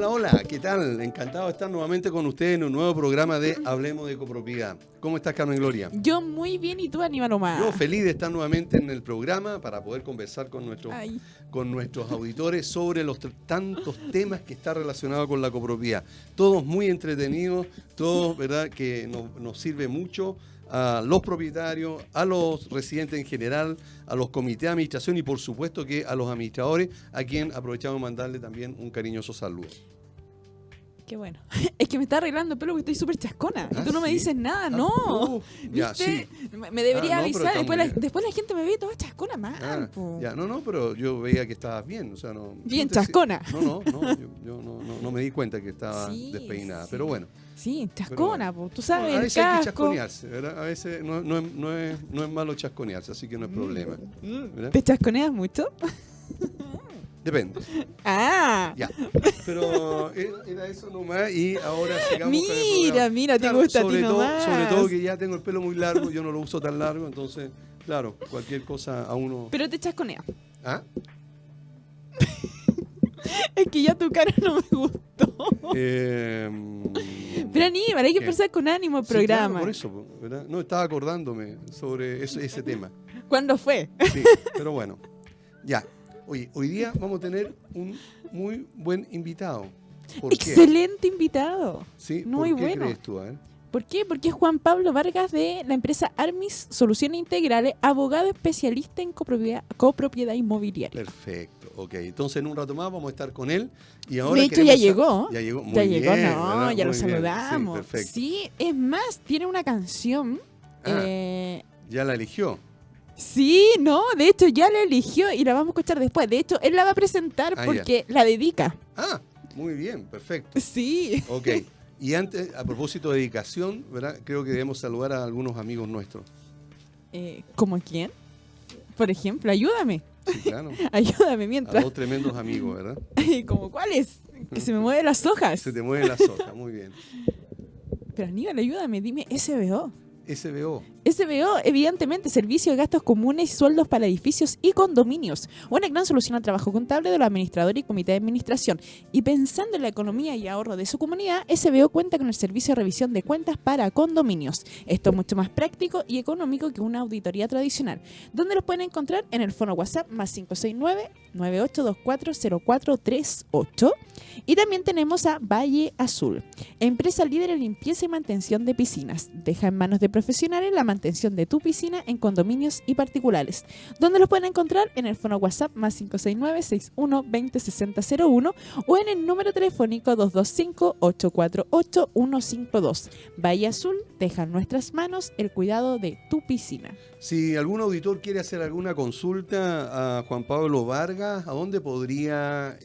Hola, hola, ¿qué tal? Encantado de estar nuevamente con ustedes en un nuevo programa de Hablemos de Copropiedad. ¿Cómo estás, Carmen Gloria? Yo muy bien, ¿y tú, Aníbal Omar? Yo feliz de estar nuevamente en el programa para poder conversar con nuestros auditores sobre los tantos temas que están relacionados con la copropiedad. Todos muy entretenidos, todos, ¿verdad?, que nos sirve mucho a los propietarios, a los residentes en general, a los comités de administración y por supuesto que a los administradores, a quien aprovechamos de mandarle también un cariñoso saludo. Qué bueno. Es que me está arreglando el pelo porque estoy súper chascona. Y tú no me dices nada, no. Ya, ¿viste? sí. Me debería No, avisar. pero Después la gente me ve toda chascona mal. Ya, no, pero yo veía que estabas bien. O sea, no, bien chascona. Yo no me di cuenta que estaba despeinada. Pero bueno. Sí, chascona, bueno. Tú sabes, a veces el hay que casco. chasconearse, ¿verdad? A veces no es malo chasconearse, así que no es problema. ¿verdad? ¿Te chasconeas mucho? Depende. Ah. Ya. Pero era eso nomás y ahora sigamos con el programa. Mira, te gusta a ti nomás. Sobre todo que ya tengo el pelo muy largo, yo no lo uso tan largo, entonces, claro, cualquier cosa a uno... Pero te chasconeas. ¿Ah? Es que ya tu cara no me gustó. Pero Aníbal, hay que empezar con ánimo el programa. Claro, por eso, ¿verdad? No, estaba acordándome sobre ese tema. ¿Cuándo fue? Sí, pero bueno, ya. Oye, hoy día vamos a tener un muy buen invitado. ¿Por Excelente invitado. Sí, muy ¿por qué bueno. crees tú? A ver. ¿Por qué? Porque es Juan Pablo Vargas de la empresa Armis Soluciones Integrales, abogado especialista en copropiedad inmobiliaria. Perfecto, ok. Entonces en un rato más vamos a estar con él. Y ahora de hecho ya llegó. Ya llegó, muy ya bien, llegó, ¿verdad? ya lo Muy bien. saludamos. Sí, perfecto. Sí, es más, tiene una canción. Ya la eligió. Sí, no, de hecho ya la eligió y la vamos a escuchar después. De hecho, él la va a presentar porque la dedica. Ah, muy bien, perfecto. Sí. Ok. Y antes, a propósito de dedicación, ¿verdad? Creo que debemos saludar a algunos amigos nuestros. ¿Cómo quién? Por ejemplo, ayúdame. Sí, claro. Ayúdame mientras. A dos tremendos amigos, ¿verdad? ¿Cómo cuáles? Que se me mueven las hojas. Se te mueven las hojas, muy bien. Pero Aníbal, ayúdame, dime SBO. SBO. SBO, evidentemente, servicio de gastos comunes y sueldos para edificios y condominios. Una gran solución al trabajo contable de los administradores y comité de administración. Y pensando en la economía y ahorro de su comunidad, SBO cuenta con el servicio de revisión de cuentas para condominios. Esto es mucho más práctico y económico que una auditoría tradicional. ¿Dónde los pueden encontrar? En el fono WhatsApp más 569-98240438. Y también tenemos a Valle Azul, empresa líder en limpieza y mantención de piscinas. Deja en manos de profesionales la mantención de tu piscina en condominios y particulares. ¿Dónde los pueden encontrar? En el fono WhatsApp más 569-6120-6001 o en el número telefónico 225-848-152. Valle Azul, deja en nuestras manos el cuidado de tu piscina. Si algún auditor quiere hacer alguna consulta a Juan Pablo Vargas, ¿a dónde podría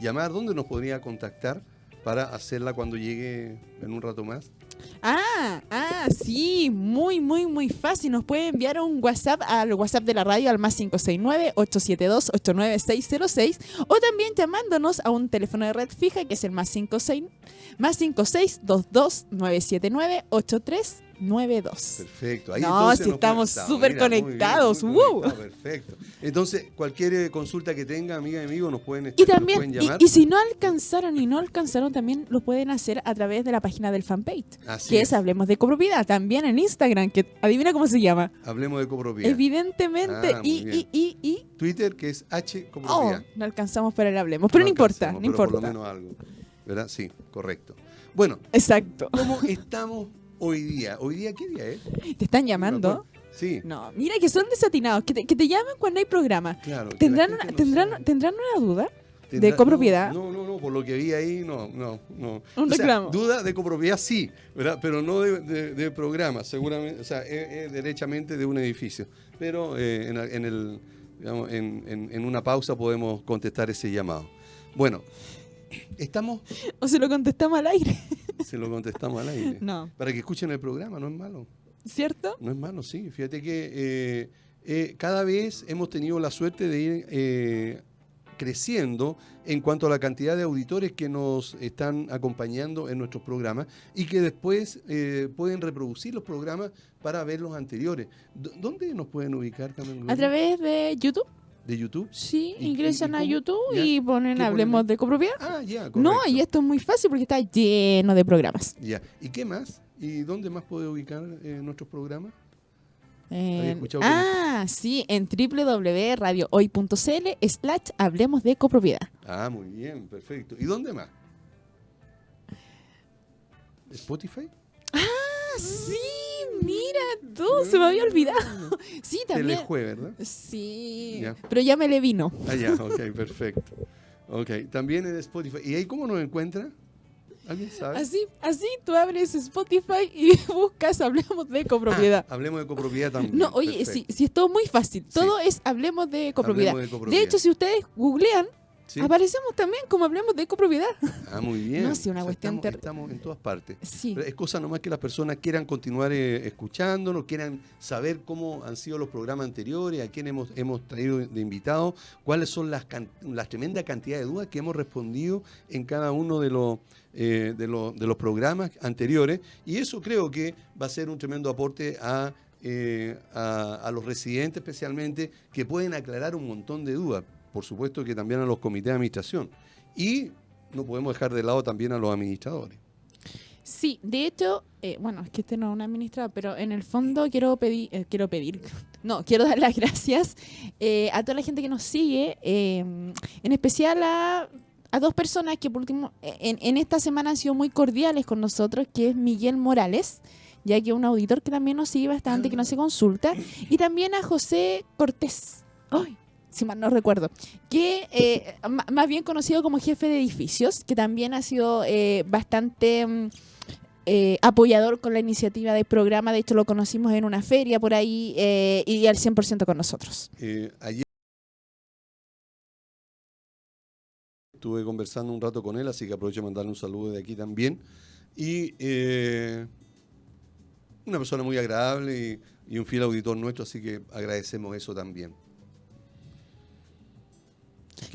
llamar? ¿Dónde nos podría contactar para hacerla cuando llegue en un rato más? Sí, muy fácil. Nos puede enviar un WhatsApp al WhatsApp de la radio al más 569-872-89606 o también llamándonos a un teléfono de red fija que es el más 5622-979-8392. Perfecto. Ahí no, si estamos súper conectados. Muy bien, perfecto. Entonces, cualquier consulta que tenga, amiga y amigo, nos pueden pueden llamar. Y si no alcanzaron también lo pueden hacer a través de la página del fanpage. Que es Hablemos de Copropiedad. También en Instagram, que adivina cómo se llama. Hablemos de Copropiedad. Evidentemente. Y Twitter, que es H Copropiedad. No alcanzamos para el Hablemos. Pero no importa. Por lo menos algo. ¿Verdad? Sí, correcto. Bueno. Exacto. ¿Cómo estamos hoy día? ¿Hoy día qué día es? ¿Te están llamando? Sí. No, mira que son desatinados. Que te llaman cuando hay programa. Claro. ¿Tendrán una duda? ¿De copropiedad? No, por lo que vi ahí, no. Un reclamo. Duda de copropiedad sí, ¿verdad? Pero no de programa, seguramente, o sea, es derechamente de un edificio. Pero en una pausa podemos contestar ese llamado. Bueno, estamos... ¿O se lo contestamos al aire? Se lo contestamos al aire. No. Para que escuchen el programa, no es malo. ¿Cierto? No es malo, sí. Fíjate que cada vez hemos tenido la suerte de ir creciendo en cuanto a la cantidad de auditores que nos están acompañando en nuestros programas y que después pueden reproducir los programas para ver los anteriores. ¿Dónde nos pueden ubicar, Carmen? A través de YouTube. ¿De YouTube? Sí, ingresan a cómo? YouTube ¿Ya? y ponen ¿Qué Hablemos ponen ahí? de Copropiedad. Ah, ya, correcto. No, y esto es muy fácil porque está lleno de programas. Ya. ¿Y qué más? ¿Y dónde más puede ubicar nuestros programas? ¿Había escuchado Sí, en www.radiohoy.cl/Hablemos de Copropiedad. Ah, muy bien, perfecto. ¿Y dónde más? ¿Spotify? Sí, mira, todo se me había olvidado. Sí, también. Telejue, ¿verdad? Sí, Ya. pero ya me le vino. Ah, ya, ok, perfecto. Ok, también en Spotify. ¿Y ahí cómo nos encuentra? ¿Alguien sabe? Así tú abres Spotify y buscas Hablemos de Copropiedad. Hablemos de copropiedad también. No, oye, sí, es todo muy fácil. Todo es Hablemos de Copropiedad. Hablemos de copropiedad. De hecho, si ustedes googlean, ¿Sí? aparecemos también como Hablemos de Copropiedad. Ah, muy bien. No, sí, una cuestión estamos en todas partes. Sí. Pero es cosa nomás que las personas quieran continuar escuchándonos, quieran saber cómo han sido los programas anteriores, a quién hemos traído de invitados, cuáles son las tremenda cantidad de dudas que hemos respondido en cada uno de los programas anteriores. Y eso creo que va a ser un tremendo aporte a los residentes especialmente, que pueden aclarar un montón de dudas. Por supuesto que también a los comités de administración. Y no podemos dejar de lado también a los administradores. Sí, de hecho, bueno, es que este no es un administrador, pero en el fondo quiero dar las gracias a toda la gente que nos sigue, en especial a dos personas que por último en esta semana han sido muy cordiales con nosotros, que es Miguel Morales, ya que es un auditor que también nos sigue bastante, que nos se consulta, y también a José Cortés. ¡Ay! Si mal no recuerdo, que más bien conocido como jefe de edificios, que también ha sido bastante apoyador con la iniciativa del programa. De hecho, lo conocimos en una feria por ahí y al 100% con nosotros. Ayer estuve conversando un rato con él, así que aprovecho de mandarle un saludo de aquí también. Y una persona muy agradable y un fiel auditor nuestro, así que agradecemos eso también.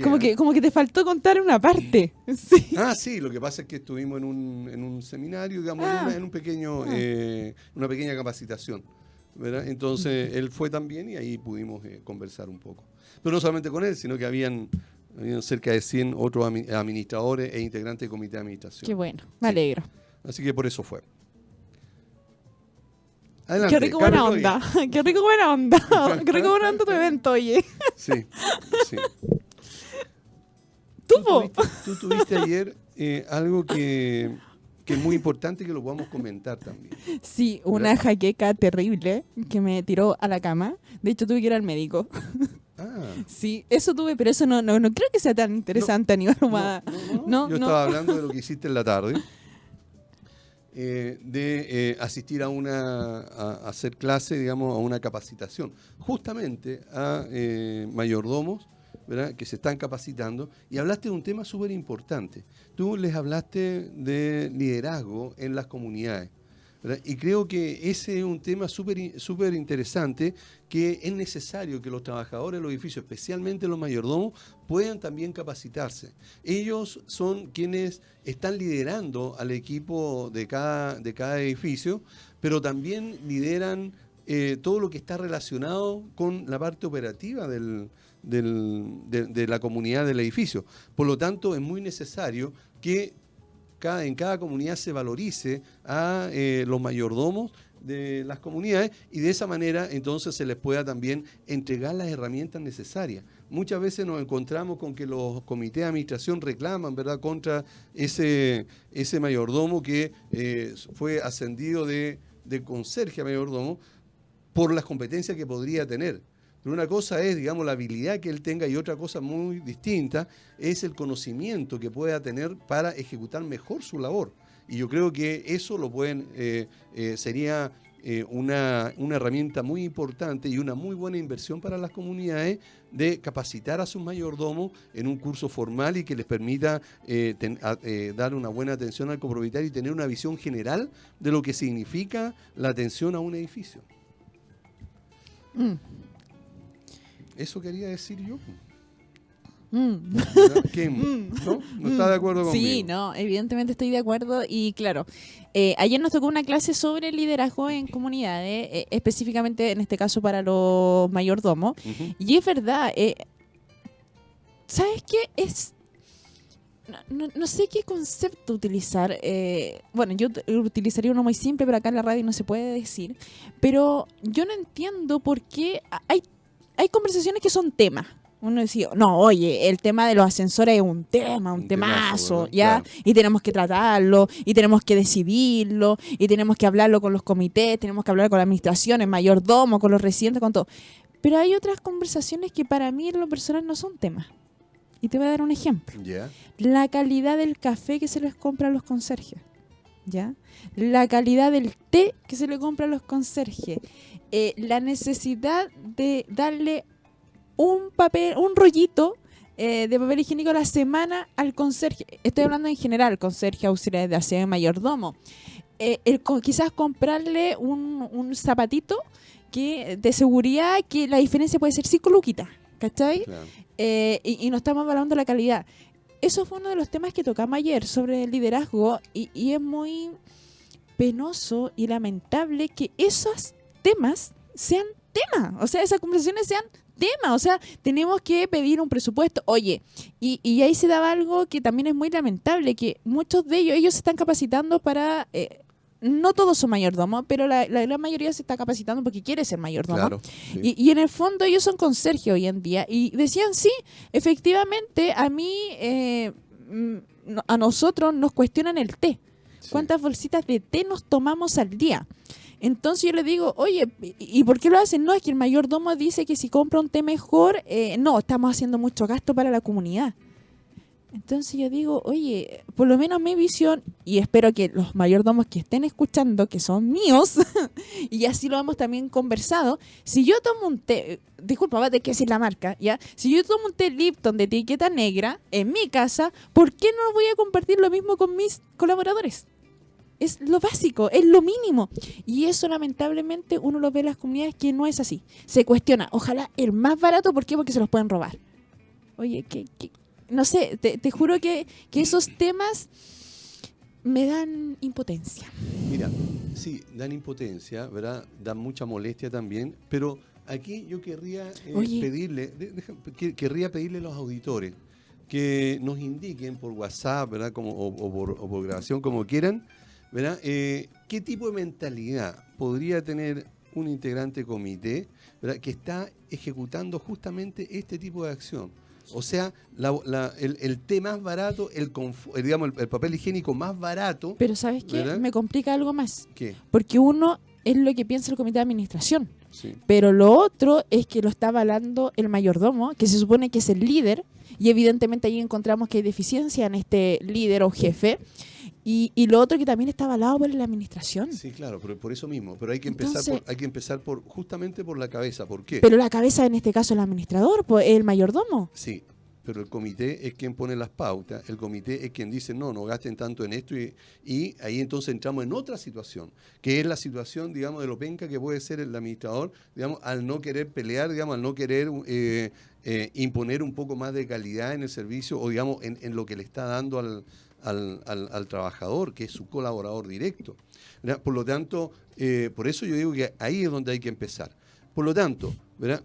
Como que te faltó contar una parte. Sí. Ah, sí, lo que pasa es que estuvimos en un seminario, digamos, en un pequeño, una pequeña capacitación, ¿verdad? Entonces él fue también y ahí pudimos conversar un poco. Pero no solamente con él, sino que habían cerca de 100 otros administradores e integrantes del comité de administración. Qué bueno, me alegro. Así que por eso fue. Adelante, qué rico buena onda. Qué rico buena onda. Qué rico buena onda tu evento, oye. Sí, sí. Tú tuviste ayer algo que es muy importante que lo podamos comentar también. Sí, una jaqueca terrible que me tiró a la cama. De hecho, tuve que ir al médico. Ah. Sí, eso tuve, pero eso no creo que sea tan interesante a nivel humano. Yo estaba hablando de lo que hiciste en la tarde. De asistir a hacer clase, digamos, a una capacitación. Justamente a mayordomos, ¿verdad?, que se están capacitando, y hablaste de un tema súper importante. Tú les hablaste de liderazgo en las comunidades, ¿verdad? Y creo que ese es un tema súper interesante, que es necesario que los trabajadores de los edificios, especialmente los mayordomos, puedan también capacitarse. Ellos son quienes están liderando al equipo de cada edificio, pero también lideran todo lo que está relacionado con la parte operativa de la comunidad del edificio. Por lo tanto, es muy necesario que en cada comunidad se valorice a los mayordomos de las comunidades, y de esa manera entonces se les pueda también entregar las herramientas necesarias. Muchas veces nos encontramos con que los comités de administración reclaman, ¿verdad?, contra ese mayordomo que fue ascendido de conserje a mayordomo por las competencias que podría tener. Pero una cosa es, digamos, la habilidad que él tenga, y otra cosa muy distinta es el conocimiento que pueda tener para ejecutar mejor su labor. Y yo creo que eso sería una herramienta muy importante y una muy buena inversión para las comunidades, de capacitar a sus mayordomos en un curso formal y que les permita dar una buena atención al copropietario y tener una visión general de lo que significa la atención a un edificio. Eso quería decir yo. ¿Qué? ¿No? ¿No está de acuerdo conmigo? Sí, no, evidentemente estoy de acuerdo. Y claro, ayer nos tocó una clase sobre liderazgo en comunidades, específicamente en este caso para los mayordomos. Y es verdad, ¿sabes qué? No sé qué concepto utilizar. Bueno, yo utilizaría uno muy simple, pero acá en la radio no se puede decir. Pero yo no entiendo por qué hay conversaciones que son temas. Uno decía, no, oye, el tema de los ascensores es un temazo, ¿ya? Claro. Y tenemos que tratarlo, y tenemos que decidirlo, y tenemos que hablarlo con los comités, tenemos que hablar con la administración, el mayordomo, con los residentes, con todo. Pero hay otras conversaciones que para mí en lo personal no son temas. Y te voy a dar un ejemplo. Yeah. La calidad del café que se les compra a los conserjes. ¿Ya? La calidad del té que se le compra a los conserjes. La necesidad de darle un rollito de papel higiénico a la semana al conserje. Estoy hablando en general, conserje, auxiliares de aseo, mayordomo. Quizás comprarle un zapatito de seguridad que la diferencia puede ser 5 luquitas. ¿Cachai? Claro. Y no estamos hablando de la calidad. Eso fue uno de los temas que tocamos ayer sobre el liderazgo y es muy penoso y lamentable que esos temas sean temas. O sea, esas conversaciones sean temas. O sea, tenemos que pedir un presupuesto. Oye, y ahí se daba algo que también es muy lamentable, que muchos de ellos se están capacitando para... no todos son mayordomos, pero la gran mayoría se está capacitando porque quiere ser mayordomo. Claro, sí. Y en el fondo ellos son conserjes hoy en día. Y decían, sí, efectivamente, a mí, a nosotros nos cuestionan el té. Sí. ¿Cuántas bolsitas de té nos tomamos al día? Entonces yo le digo, oye, ¿y por qué lo hacen? No, es que el mayordomo dice que si compra un té mejor, no, estamos haciendo mucho gasto para la comunidad. Entonces yo digo, oye, por lo menos mi visión, y espero que los mayordomos que estén escuchando, que son míos, y así lo hemos también conversado, si yo tomo un té, disculpa, va a tener que decir la marca, ¿ya? Si yo tomo un té Lipton de etiqueta negra en mi casa, ¿por qué no voy a compartir lo mismo con mis colaboradores? Es lo básico, es lo mínimo. Y eso lamentablemente uno lo ve en las comunidades que no es así. Se cuestiona, ojalá el más barato, ¿por qué? Porque se los pueden robar. Oye, ¿qué? No sé, te juro que esos temas me dan impotencia. Mira, sí, dan impotencia, ¿verdad? Dan mucha molestia también, pero aquí yo querría pedirle a los auditores que nos indiquen por WhatsApp, ¿verdad? O por grabación, como quieran, ¿verdad? ¿Qué tipo de mentalidad podría tener un integrante comité, ¿verdad? Que está ejecutando justamente este tipo de acción? O sea, el té más barato, el papel higiénico más barato. Pero ¿sabes qué? ¿Verdad? Me complica algo más. ¿Qué? Porque uno es lo que piensa el comité de administración. Sí. Pero lo otro es que lo está avalando el mayordomo, que se supone que es el líder. Y evidentemente ahí encontramos que hay deficiencia en este líder o jefe. Y lo otro que también está avalado por la administración. Sí, claro, pero por eso mismo. Pero hay que empezar justamente por la cabeza. ¿Por qué? Pero la cabeza en este caso es el administrador, el mayordomo. Sí, pero el comité es quien pone las pautas. El comité es quien dice, no gasten tanto en esto. Y ahí entonces entramos en otra situación, que es la situación, digamos, de lo penca que puede ser el administrador, digamos, al no querer pelear, digamos, al no querer imponer un poco más de calidad en el servicio o, digamos, en lo que le está dando al trabajador, que es su colaborador directo. ¿Verdad? Por lo tanto, por eso yo digo que ahí es donde hay que empezar. Por lo tanto, ¿verdad?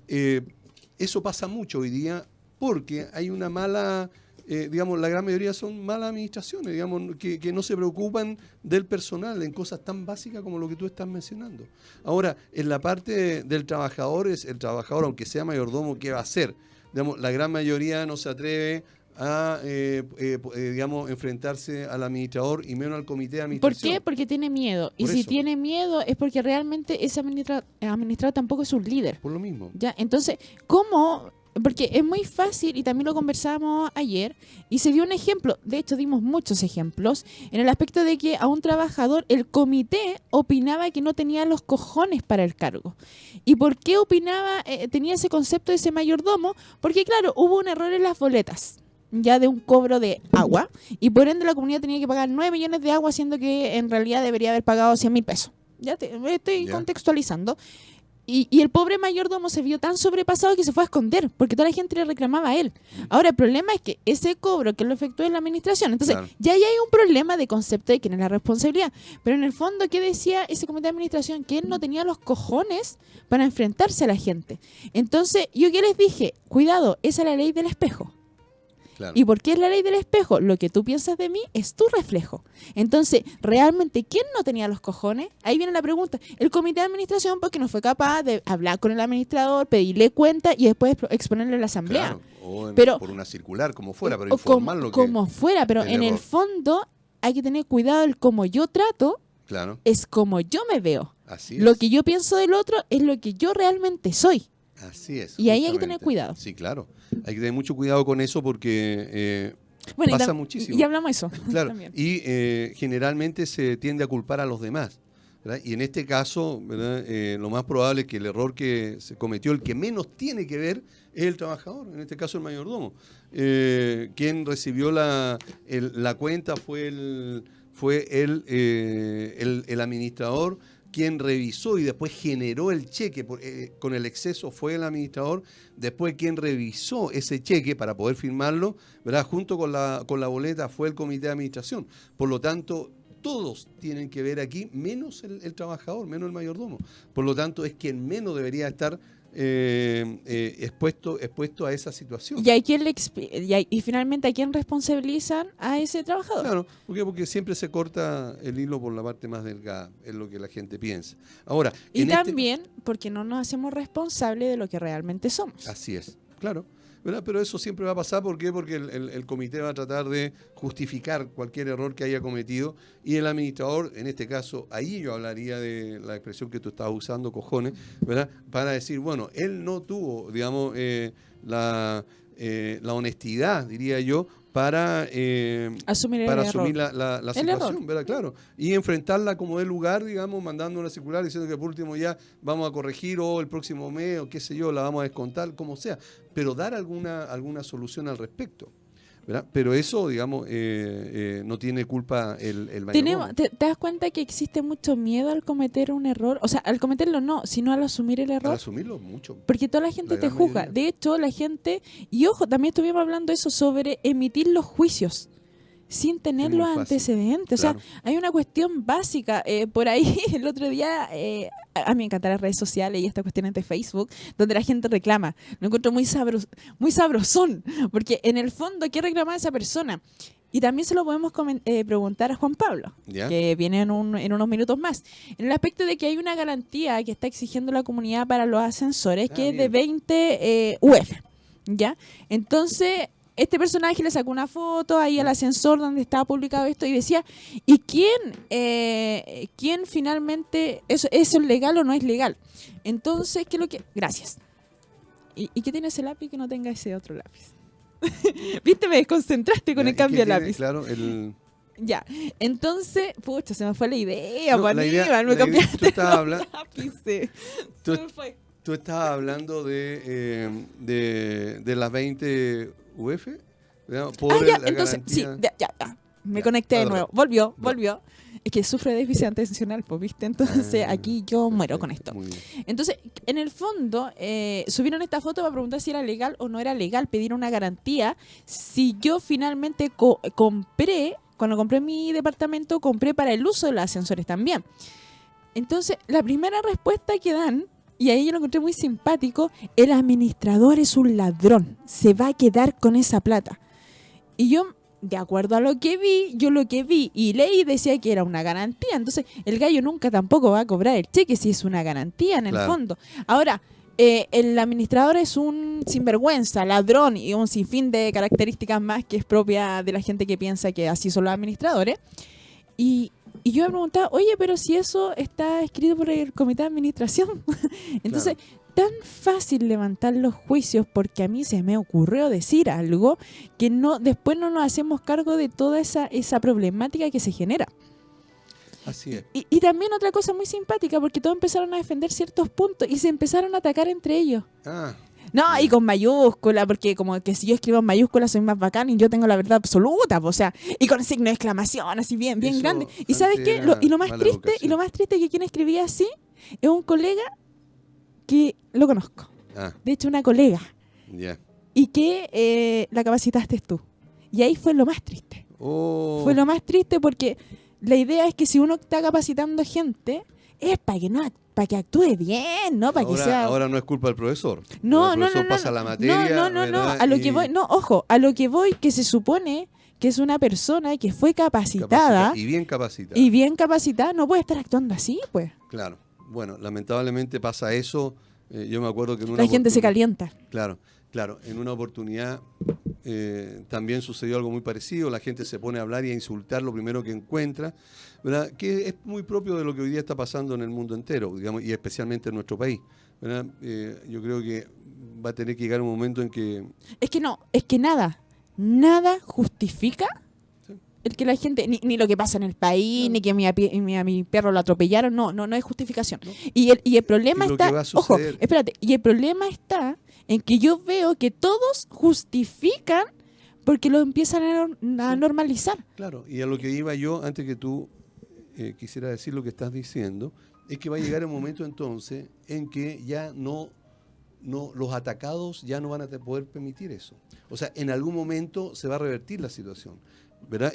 Eso pasa mucho hoy día porque hay una mala, digamos, la gran mayoría son malas administraciones, digamos, que no se preocupan del personal en cosas tan básicas como lo que tú estás mencionando. Ahora, en la parte del trabajador, el trabajador, aunque sea mayordomo, ¿qué va a hacer? Digamos, la gran mayoría no se atreve a digamos, enfrentarse al administrador y menos al comité de administración. ¿Por qué? Porque tiene miedo. Y si tiene miedo es porque realmente ese administrador tampoco es un líder. Por lo mismo. ¿Ya? Entonces, ¿cómo? Porque es muy fácil, y también lo conversábamos ayer, y se dio un ejemplo, de hecho dimos muchos ejemplos, en el aspecto de que a un trabajador el comité opinaba que no tenía los cojones para el cargo. ¿Y por qué opinaba, tenía ese concepto de ese mayordomo? Porque claro, hubo un error en las boletas ya de un cobro de agua, y por ende la comunidad tenía que pagar 9 millones de agua, siendo que en realidad debería haber pagado 100.000 pesos. Ya estoy contextualizando. Y el pobre mayordomo se vio tan sobrepasado que se fue a esconder, porque toda la gente le reclamaba a él. Ahora, el problema es que ese cobro que lo efectuó en la administración, entonces ya hay un problema de concepto de quién es la responsabilidad. Pero en el fondo, ¿qué decía ese comité de administración? Que él no tenía los cojones para enfrentarse a la gente. Entonces, ¿yo qué les dije? Cuidado, esa es la ley del espejo. Claro. ¿Y por qué es la ley del espejo? Lo que tú piensas de mí es tu reflejo. Entonces, realmente, ¿quién no tenía los cojones? Ahí viene la pregunta. El comité de administración, porque no fue capaz de hablar con el administrador, pedirle cuenta y después exponerle a la asamblea. Claro, o pero, por una circular, como fuera, pero o informarlo como fuera, pero en el fondo hay que tener cuidado. El cómo yo trato es como yo me veo. Así lo es. que yo pienso del otro es lo que yo realmente soy. Así es. Y ahí hay que tener cuidado. Sí, claro. Hay que tener mucho cuidado con eso porque pasa muchísimo. Y hablamos eso. Claro. También. Y generalmente se tiende a culpar a los demás, ¿verdad? Y en este caso, ¿verdad? Lo más probable es que el error que se cometió, el que menos tiene que ver, es el trabajador, en este caso el mayordomo. Quien recibió la cuenta fue el administrador. Quien revisó y después generó el cheque con el exceso fue el administrador. Después quien revisó ese cheque para poder firmarlo, ¿verdad? Junto con la boleta fue el comité de administración. Por lo tanto, todos tienen que ver aquí, menos el trabajador, menos el mayordomo. Por lo tanto, es quien menos debería estar expuesto a esa situación. Y finalmente, ¿a quién responsabilizan a ese trabajador? Claro, porque siempre se corta el hilo por la parte más delgada, es lo que la gente piensa. Ahora, y también porque no nos hacemos responsables de lo que realmente somos. Así es, claro. ¿Verdad? Pero eso siempre va a pasar, ¿por qué? Porque el comité va a tratar de justificar cualquier error que haya cometido y el administrador, en este caso, ahí yo hablaría de la expresión que tú estabas usando, cojones, ¿verdad? Para decir, bueno, él no tuvo, digamos, la honestidad, diría yo, para asumir la situación, ¿verdad? Claro. Y enfrentarla como de lugar, digamos, mandando una circular diciendo que por último ya vamos a corregir o el próximo mes o qué sé yo, la vamos a descontar, como sea. Pero dar alguna solución al respecto, ¿verdad? Pero eso, digamos, no tiene culpa el mayordomo. ¿Te das cuenta que existe mucho miedo al cometer un error? O sea, al cometerlo no, sino al asumir el error. Al asumirlo mucho. Porque toda la gente te juzga. Mayoría. De hecho, la gente... Y ojo, también estuvimos hablando eso sobre emitir los juicios sin tener los antecedentes. Claro. O sea, hay una cuestión básica. Por ahí, el otro día, a mí me encantan las redes sociales y estas cuestiones de Facebook, donde la gente reclama. Lo encuentro muy sabrosón, porque en el fondo, ¿qué reclama esa persona? Y también se lo podemos preguntar a Juan Pablo, que viene en unos minutos más. En el aspecto de que hay una garantía que está exigiendo la comunidad para los ascensores, que es de 20 UF. ¿Ya? Entonces... Este personaje le sacó una foto ahí al ascensor donde estaba publicado esto y decía, ¿y quién finalmente, eso es legal o no es legal? Entonces, ¿qué es lo que...? Gracias. ¿Y qué tiene ese lápiz que no tenga ese otro lápiz? ¿Viste? Me desconcentraste con el cambio de lápiz. Claro, Ya, entonces, pucha, se me fue la idea, no, me cambiaste tú estabas hablando, lápices. Tú estabas hablando de las 20 UF, por ya, entonces, sí, ya. Me conecté de nuevo. Volvió. Es que sufre de déficit atencional, pues, ¿viste? Entonces, aquí yo muero con esto. Entonces, en el fondo, subieron esta foto para preguntar si era legal o no era legal pedir una garantía. Si yo finalmente cuando compré mi departamento, compré para el uso de los ascensores también. Entonces, la primera respuesta que dan, y ahí yo lo encontré muy simpático, el administrador es un ladrón, se va a quedar con esa plata. Y yo, de acuerdo a lo que vi, y leí decía que era una garantía. Entonces, el gallo nunca tampoco va a cobrar el cheque si es una garantía en el fondo. Ahora, el administrador es un sinvergüenza, ladrón y un sinfín de características más que es propia de la gente que piensa que así son los administradores. Y yo me preguntaba, oye, pero si eso está escrito por el comité de administración. Entonces, tan fácil levantar los juicios porque a mí se me ocurrió decir algo que después no nos hacemos cargo de toda esa problemática que se genera. Así es. Y también otra cosa muy simpática, porque todos empezaron a defender ciertos puntos y se empezaron a atacar entre ellos. Y con mayúscula, porque como que si yo escribo en mayúscula soy más bacán y yo tengo la verdad absoluta, o sea, y con signo de exclamación, así bien grande. ¿Y sabes qué? Lo más triste que quien escribía así es un colega que lo conozco. De hecho, una colega. Y que la capacitaste tú. Y ahí fue lo más triste. Fue lo más triste porque la idea es que si uno está capacitando gente, es para que no para que actúe bien, ¿no? Para que sea... Ahora no es culpa del profesor. No, el profesor pasa la materia. No. A lo que voy, a lo que voy, que se supone que es una persona que fue capacitada. Y bien capacitada. Y bien capacitada, no puede estar actuando así, pues. Claro. Bueno, lamentablemente pasa eso. Yo me acuerdo que en una La gente se calienta. Claro. En una oportunidad también sucedió algo muy parecido. La gente se pone a hablar y a insultar lo primero que encuentra, ¿verdad? Que es muy propio de lo que hoy día está pasando en el mundo entero, digamos, y especialmente en nuestro país, ¿verdad? Yo creo que va a tener que llegar un momento en que... Es que nada justifica el que la gente, ni lo que pasa en el país, ni que a mi perro lo atropellaron, no es justificación. No. Y el problema está, ojo, espérate, y el problema está en que yo veo que todos justifican porque lo empiezan a normalizar. Claro, y a lo que iba yo, antes que tú quisiera decir lo que estás diciendo, es que va a llegar un momento entonces en que ya no los atacados ya no van a poder permitir eso. O sea, en algún momento se va a revertir la situación, ¿verdad?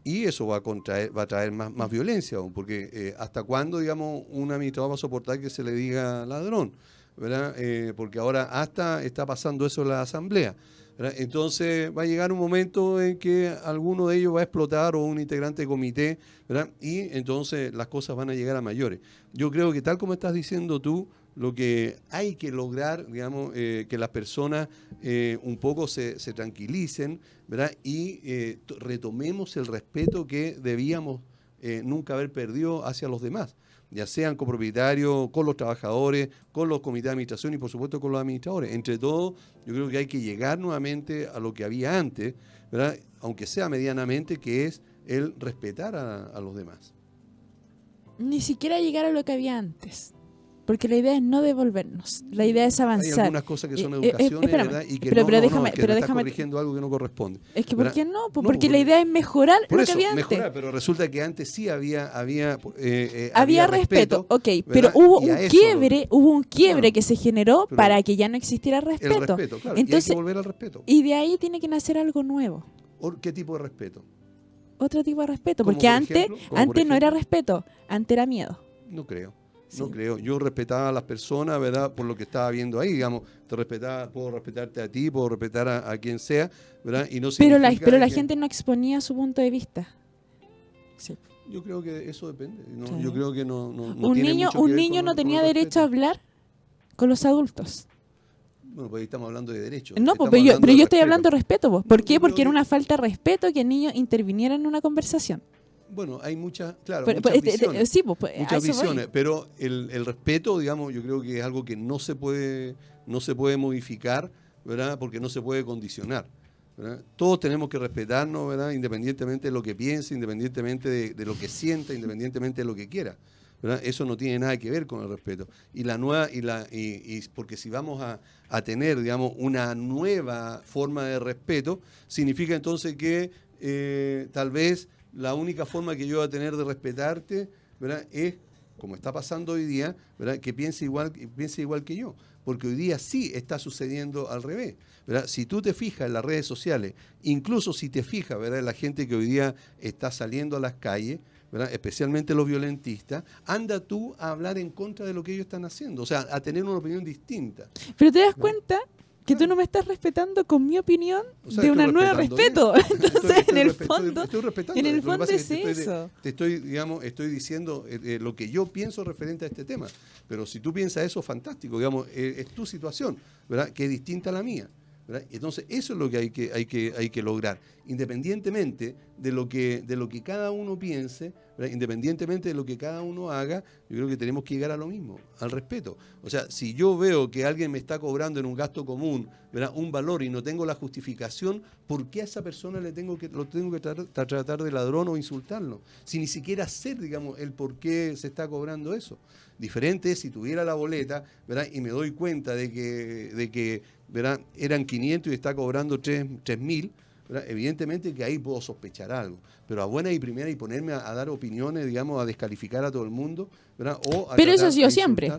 Y eso va a traer más violencia aún, porque ¿hasta cuándo, digamos, un administrador va a soportar que se le diga ladrón? ¿Verdad? Porque ahora hasta está pasando eso en la asamblea, ¿verdad? Entonces va a llegar un momento en que alguno de ellos va a explotar o un integrante de comité, ¿verdad? Y entonces las cosas van a llegar a mayores. Yo creo que tal como estás diciendo tú, lo que hay que lograr, digamos, que las personas un poco se tranquilicen, ¿verdad? Y retomemos el respeto que debíamos nunca haber perdido hacia los demás, ya sean copropietarios, con los trabajadores, con los comités de administración y por supuesto con los administradores. Entre todos, yo creo que hay que llegar nuevamente a lo que había antes, ¿verdad? Aunque sea medianamente, que es el respetar a los demás. Ni siquiera llegar a lo que había antes. Porque la idea es no devolvernos, la idea es avanzar. Hay algunas cosas que son educaciones, ¿verdad? Y que déjame estás corrigiendo algo que no corresponde. Es que ¿por qué no? Porque la idea es mejorar lo que había antes. Mejorar, pero resulta que antes sí había respeto, ok, pero hubo un quiebre que se generó para que ya no existiera respeto. El respeto, claro, entonces, y hay que volver al respeto. Y de ahí tiene que nacer algo nuevo. ¿Qué tipo de respeto? Otro tipo de respeto, porque antes no era respeto, antes era miedo. No creo. No creo. Yo respetaba a las personas, ¿verdad? Por lo que estaba viendo ahí, digamos, puedo respetarte a ti, puedo respetar a quien sea, ¿verdad? Y no pero la gente no exponía su punto de vista. Sí. Yo creo que eso depende. No, sí. Yo creo que no un niño no tenía derecho a hablar con los adultos. Bueno, pues ahí estamos hablando de derechos. No, pero yo estoy hablando de respeto. ¿Por qué? Porque era una falta de respeto que el niño interviniera en una conversación. Bueno, hay muchas visiones, muchas visiones, pero el respeto, digamos, yo creo que es algo que no se puede modificar, ¿verdad? Porque no se puede condicionar, ¿verdad? Todos tenemos que respetarnos, ¿verdad? Independientemente de lo que piense, independientemente de lo que sienta, independientemente de lo que quiera, ¿verdad? Eso no tiene nada que ver con el respeto. Porque si vamos a tener, digamos, una nueva forma de respeto, significa entonces que tal vez la única forma que yo voy a tener de respetarte, ¿verdad? Es, como está pasando hoy día, ¿verdad? Que piense igual que yo. Porque hoy día sí está sucediendo al revés, ¿verdad? Si tú te fijas en las redes sociales, incluso si te fijas, ¿verdad? En la gente que hoy día está saliendo a las calles, ¿verdad? Especialmente los violentistas, anda tú a hablar en contra de lo que ellos están haciendo, o sea, a tener una opinión distinta. Pero te das cuenta que tú no me estás respetando con mi opinión, o sea, de una nueva respeto. Entonces, en el fondo es eso. Estoy diciendo lo que yo pienso referente a este tema. Pero si tú piensas eso, fantástico, digamos, es tu situación, ¿verdad? Que es distinta a la mía, ¿verdad? Entonces, eso es lo que hay que lograr, independientemente de lo que cada uno piense, ¿verdad? Independientemente de lo que cada uno haga, yo creo que tenemos que llegar a lo mismo, al respeto. O sea, si yo veo que alguien me está cobrando en un gasto común, ¿verdad? Un valor y no tengo la justificación, ¿por qué a esa persona lo tengo que tratar de ladrón o insultarlo? Si ni siquiera sé, digamos, el por qué se está cobrando eso. Diferente es si tuviera la boleta, ¿verdad? Y me doy cuenta de que ¿verdad? Eran 500 y está cobrando 3.000, ¿verdad? Evidentemente que ahí puedo sospechar algo, pero a buena y primera y ponerme a dar opiniones, digamos, a descalificar a todo el mundo, ¿verdad? Pero eso ha sido siempre.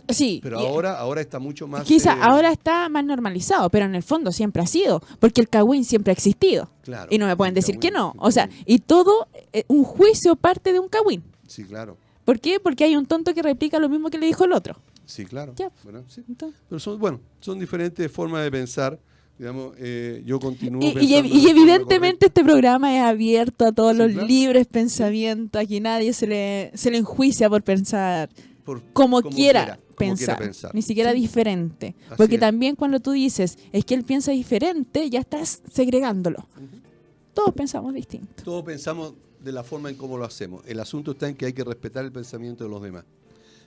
Sí. Pero ahora está mucho más... Quizá ahora está más normalizado, pero en el fondo siempre ha sido, porque el cagüín siempre ha existido. Claro. Y no me pueden decir que no. O sea, y todo, un juicio parte de un cagüín. Sí, claro. ¿Por qué? Porque hay un tonto que replica lo mismo que le dijo el otro. Sí, claro. Ya. Bueno, sí. Entonces. Pero son diferentes formas de pensar. Digamos, yo continúo Y pensando evidentemente este programa es abierto a todos Sí, los claro. libres pensamientos, aquí nadie se le enjuicia por pensar por como como quiera como pensar, quiera pensar. ni siquiera Sí, diferente. así Porque es. también cuando tú dices, es que él piensa diferente, ya estás segregándolo. Ujú. Todos pensamos distinto. Todos pensamos de la forma en cómo lo hacemos. El asunto está en que hay que respetar el pensamiento de los demás,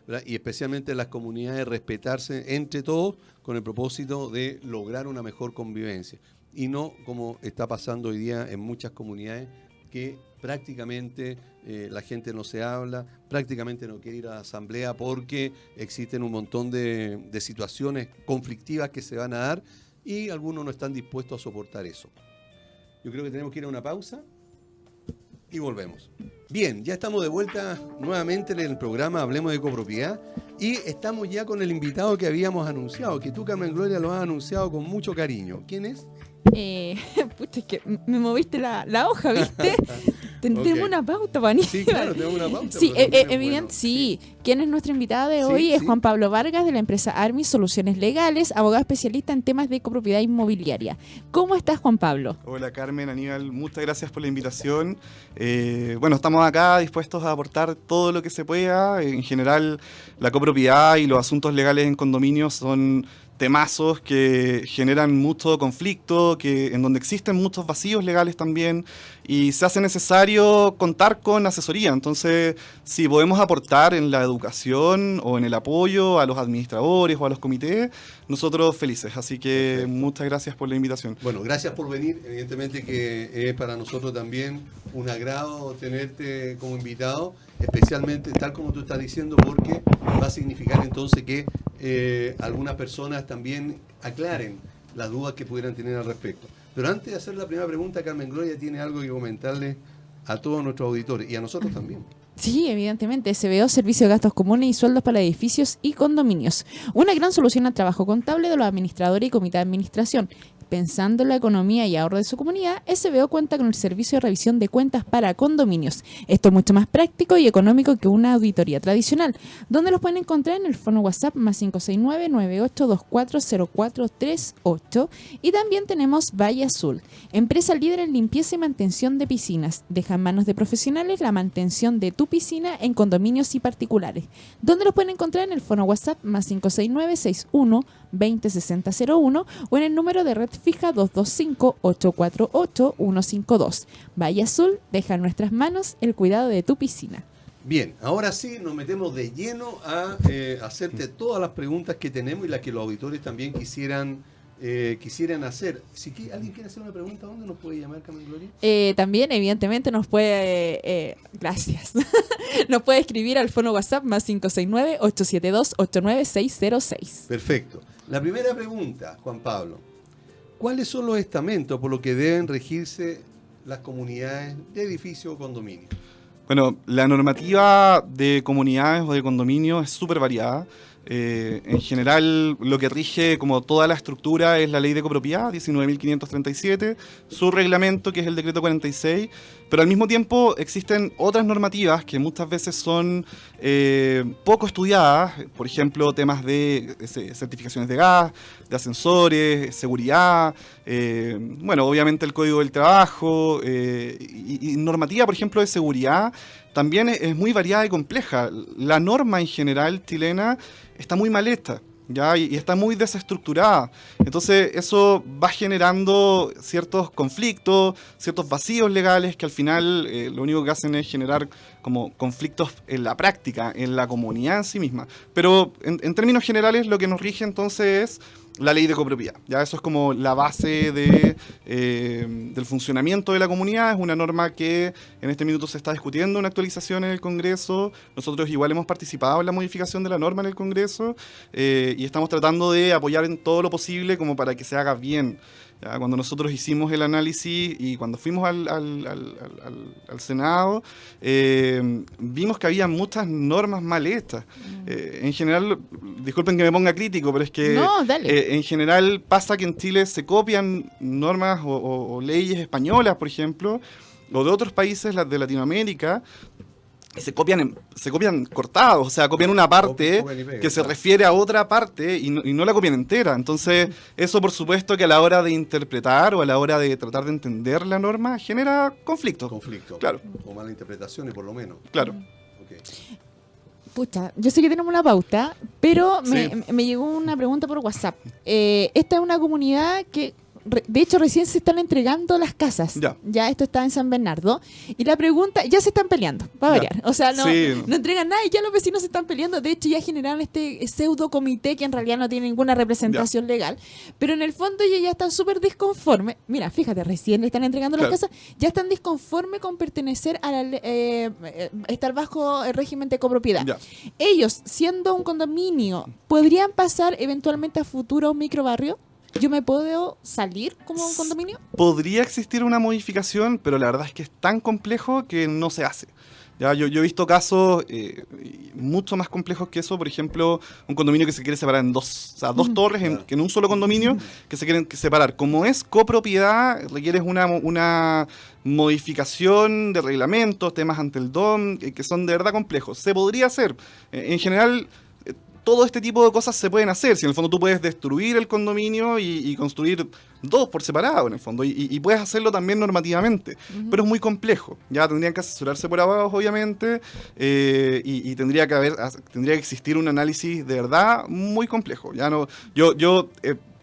¿verdad? Y especialmente en las comunidades, respetarse entre todos con el propósito de lograr una mejor convivencia. Y no como está pasando hoy día en muchas comunidades, que prácticamente la gente no se habla, prácticamente no quiere ir a la asamblea porque existen un montón de situaciones conflictivas que se van a dar y algunos no están dispuestos a soportar eso. Yo creo que tenemos que ir a una pausa y volvemos. Bien, ya estamos de vuelta nuevamente en el programa Hablemos de Copropiedad y estamos ya con el invitado que habíamos anunciado, que tú, Carmen Gloria, lo has anunciado con mucho cariño. ¿Quién es? Pucha, es que me moviste la hoja, ¿viste? Tenemos Ok. una pauta, Pani. Sí, claro, tenemos una pauta. Sí, pero también es evidente, bueno. sí. ¿Quién es nuestro invitado de Sí, hoy? Es sí. Juan Pablo Vargas, de la empresa Armis Soluciones Legales, abogado especialista en temas de copropiedad inmobiliaria. ¿Cómo estás, Juan Pablo? Hola Carmen, Aníbal, muchas gracias por la invitación. Bueno, estamos acá dispuestos a aportar todo lo que se pueda. En general, la copropiedad y los asuntos legales en condominios son temazos que generan mucho conflicto, en donde existen muchos vacíos legales también, y se hace necesario contar con asesoría. Entonces, si podemos aportar en la educación o en el apoyo a los administradores o a los comités, nosotros felices. Así que Perfecto. muchas gracias por la invitación. Bueno, gracias por venir. Evidentemente que es para nosotros también un agrado tenerte como invitado, especialmente tal como tú estás diciendo, porque va a significar entonces que algunas personas también aclaren las dudas que pudieran tener al respecto. Pero antes de hacer la primera pregunta, Carmen Gloria tiene algo que comentarle a todos nuestros auditores y a nosotros también. Sí, evidentemente, SBO, Servicio de Gastos Comunes y Sueldos para Edificios y Condominios. Una gran solución al trabajo contable de los administradores y comité de administración. Pensando en la economía y ahorro de su comunidad, SBO cuenta con el servicio de revisión de cuentas para condominios. Esto es mucho más práctico y económico que una auditoría tradicional, donde los pueden encontrar en el fono WhatsApp más 569-98240438. Y también tenemos Valle Azul, empresa líder en limpieza y mantención de piscinas. Deja en manos de profesionales la mantención de tu piscina en condominios y particulares, donde los pueden encontrar en el fono WhatsApp más 569-61-206001 o en el número de red fija 225-848-152. Valle Azul, deja en nuestras manos el cuidado de tu piscina. Bien, ahora sí nos metemos de lleno a hacerte todas las preguntas que tenemos y las que los auditores también quisieran hacer. Si alguien quiere hacer una pregunta, ¿dónde nos puede llamar, Carmen Gloria? También, evidentemente, nos puede... gracias. Nos puede escribir al fono WhatsApp más 569-872-89606. Perfecto. La primera pregunta, Juan Pablo. ¿Cuáles son los estamentos por los que deben regirse las comunidades de edificio o condominio? Bueno, la normativa de comunidades o de condominios es súper variada. En general, lo que rige como toda la estructura es la ley de copropiedad, 19.537, su reglamento, que es el decreto 46, pero al mismo tiempo existen otras normativas que muchas veces son poco estudiadas, por ejemplo, temas de certificaciones de gas, de ascensores, seguridad, bueno, obviamente el Código del Trabajo, y normativa, por ejemplo, de seguridad, también es muy variada y compleja. La norma en general chilena está muy mal hecha, ¿ya? Y está muy desestructurada. Entonces eso va generando ciertos conflictos, ciertos vacíos legales que al final lo único que hacen es generar como conflictos en la práctica, en la comunidad en sí misma. Pero en términos generales lo que nos rige entonces es la ley de copropiedad. Ya eso es como la base del funcionamiento de la comunidad. Es una norma que en este minuto se está discutiendo una actualización en el Congreso. Nosotros igual hemos participado en la modificación de la norma en el Congreso y estamos tratando de apoyar en todo lo posible como para que se haga bien. Ya, cuando nosotros hicimos el análisis y cuando fuimos al Senado, vimos que había muchas normas mal hechas. En general, disculpen que me ponga crítico, pero es que No, dale. en general pasa que en Chile se copian normas o leyes españolas, por ejemplo, o de otros países de Latinoamérica, y se copian cortados, o sea, copian una parte Copian y pegan, que se claro. refiere a otra parte y no la copian entera. Entonces, eso por supuesto que a la hora de interpretar o a la hora de tratar de entender la norma genera conflicto. Conflicto. Claro. O mala interpretación, por lo menos. Claro. Ok. Pucha, yo sé que tenemos una pauta, pero Sí. me llegó una pregunta por WhatsApp. Esta es una comunidad que, de hecho, recién se están entregando las casas. Ya. Esto está en San Bernardo. Y la pregunta, ya se están peleando, va a Ya. variar. O sea, Sí. no entregan nada y ya los vecinos se están peleando. De hecho, ya generaron este pseudo comité que en realidad no tiene ninguna representación legal. Pero en el fondo ellos ya están súper disconformes. Mira, fíjate, recién le están entregando Claro. las casas. Ya están disconformes con pertenecer a estar bajo el régimen de copropiedad. Ya. Ellos, siendo un condominio, ¿podrían pasar eventualmente a futuro microbarrio? ¿Yo me puedo salir como un condominio? Podría existir una modificación, pero la verdad es que es tan complejo que no se hace. Ya, yo he visto casos mucho más complejos que eso, por ejemplo, un condominio que se quiere separar en dos, o sea, dos torres Claro. que en un solo condominio que se quieren separar. Como es copropiedad, requieres una modificación de reglamentos, temas ante el DOM, que son de verdad complejos. Se podría hacer. En general, todo este tipo de cosas se pueden hacer. Si en el fondo tú puedes destruir el condominio y construir dos por separado, en el fondo, y puedes hacerlo también normativamente, pero es muy complejo. Ya tendrían que asesorarse por abogados, obviamente, y tendría que existir un análisis de verdad muy complejo. Ya no, yo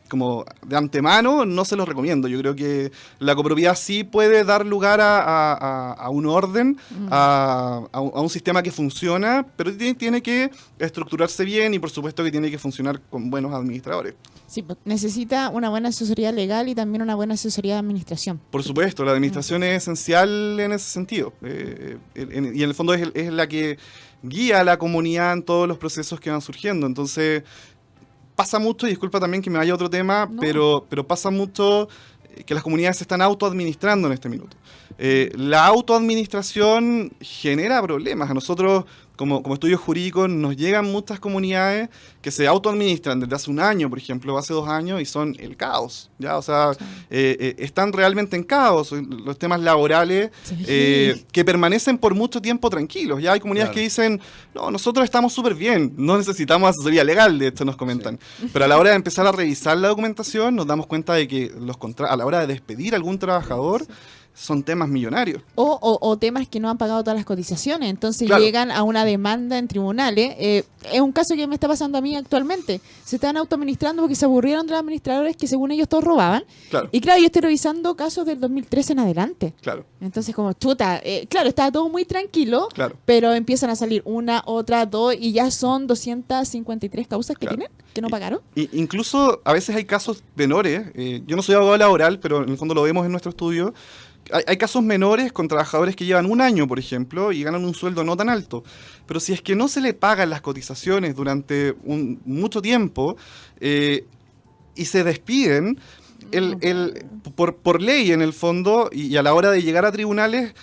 como de antemano no se los recomiendo. Yo creo que la copropiedad sí puede dar lugar a un orden, a un sistema que funciona, pero tiene que estructurarse bien y por supuesto que tiene que funcionar con buenos administradores. Sí, pues, necesita una buena asesoría legal y también una buena asesoría de administración. Por supuesto, la administración es esencial en ese sentido. Y en el fondo es la que guía a la comunidad en todos los procesos que van surgiendo. Entonces, pasa mucho, y disculpa también que me vaya a otro tema, No. pero pasa mucho que las comunidades se están autoadministrando en este minuto. La autoadministración genera problemas. A nosotros, como estudios jurídicos, nos llegan muchas comunidades que se autoadministran desde hace un año, por ejemplo, hace 2 años, y son el caos. ¿Ya? O sea, están realmente en caos. Los temas laborales que permanecen por mucho tiempo tranquilos. Ya hay comunidades Claro. que dicen, no, nosotros estamos súper bien, no necesitamos asesoría legal, de hecho nos comentan. Pero a la hora de empezar a revisar la documentación, nos damos cuenta de que a la hora de despedir a algún trabajador, son temas millonarios. O temas que no han pagado todas las cotizaciones, entonces Claro. llegan a una demanda en tribunales. Es un caso que me está pasando a mí actualmente. Se están autoadministrando porque se aburrieron de los administradores que según ellos todos robaban. Claro, Y claro, yo estoy revisando casos del 2013 en adelante. claro, Entonces como chuta, claro, estaba todo muy tranquilo, claro. pero empiezan a salir una, otra, dos y ya son 253 causas que Claro. tienen, que no pagaron. Incluso a veces hay casos menores, yo no soy abogado laboral, pero en el fondo lo vemos en nuestro estudio. Hay casos menores con trabajadores que llevan 1 año, por ejemplo, y ganan un sueldo no tan alto. Pero si es que no se le pagan las cotizaciones durante mucho tiempo y se despiden, por ley en el fondo, y a la hora de llegar a tribunales,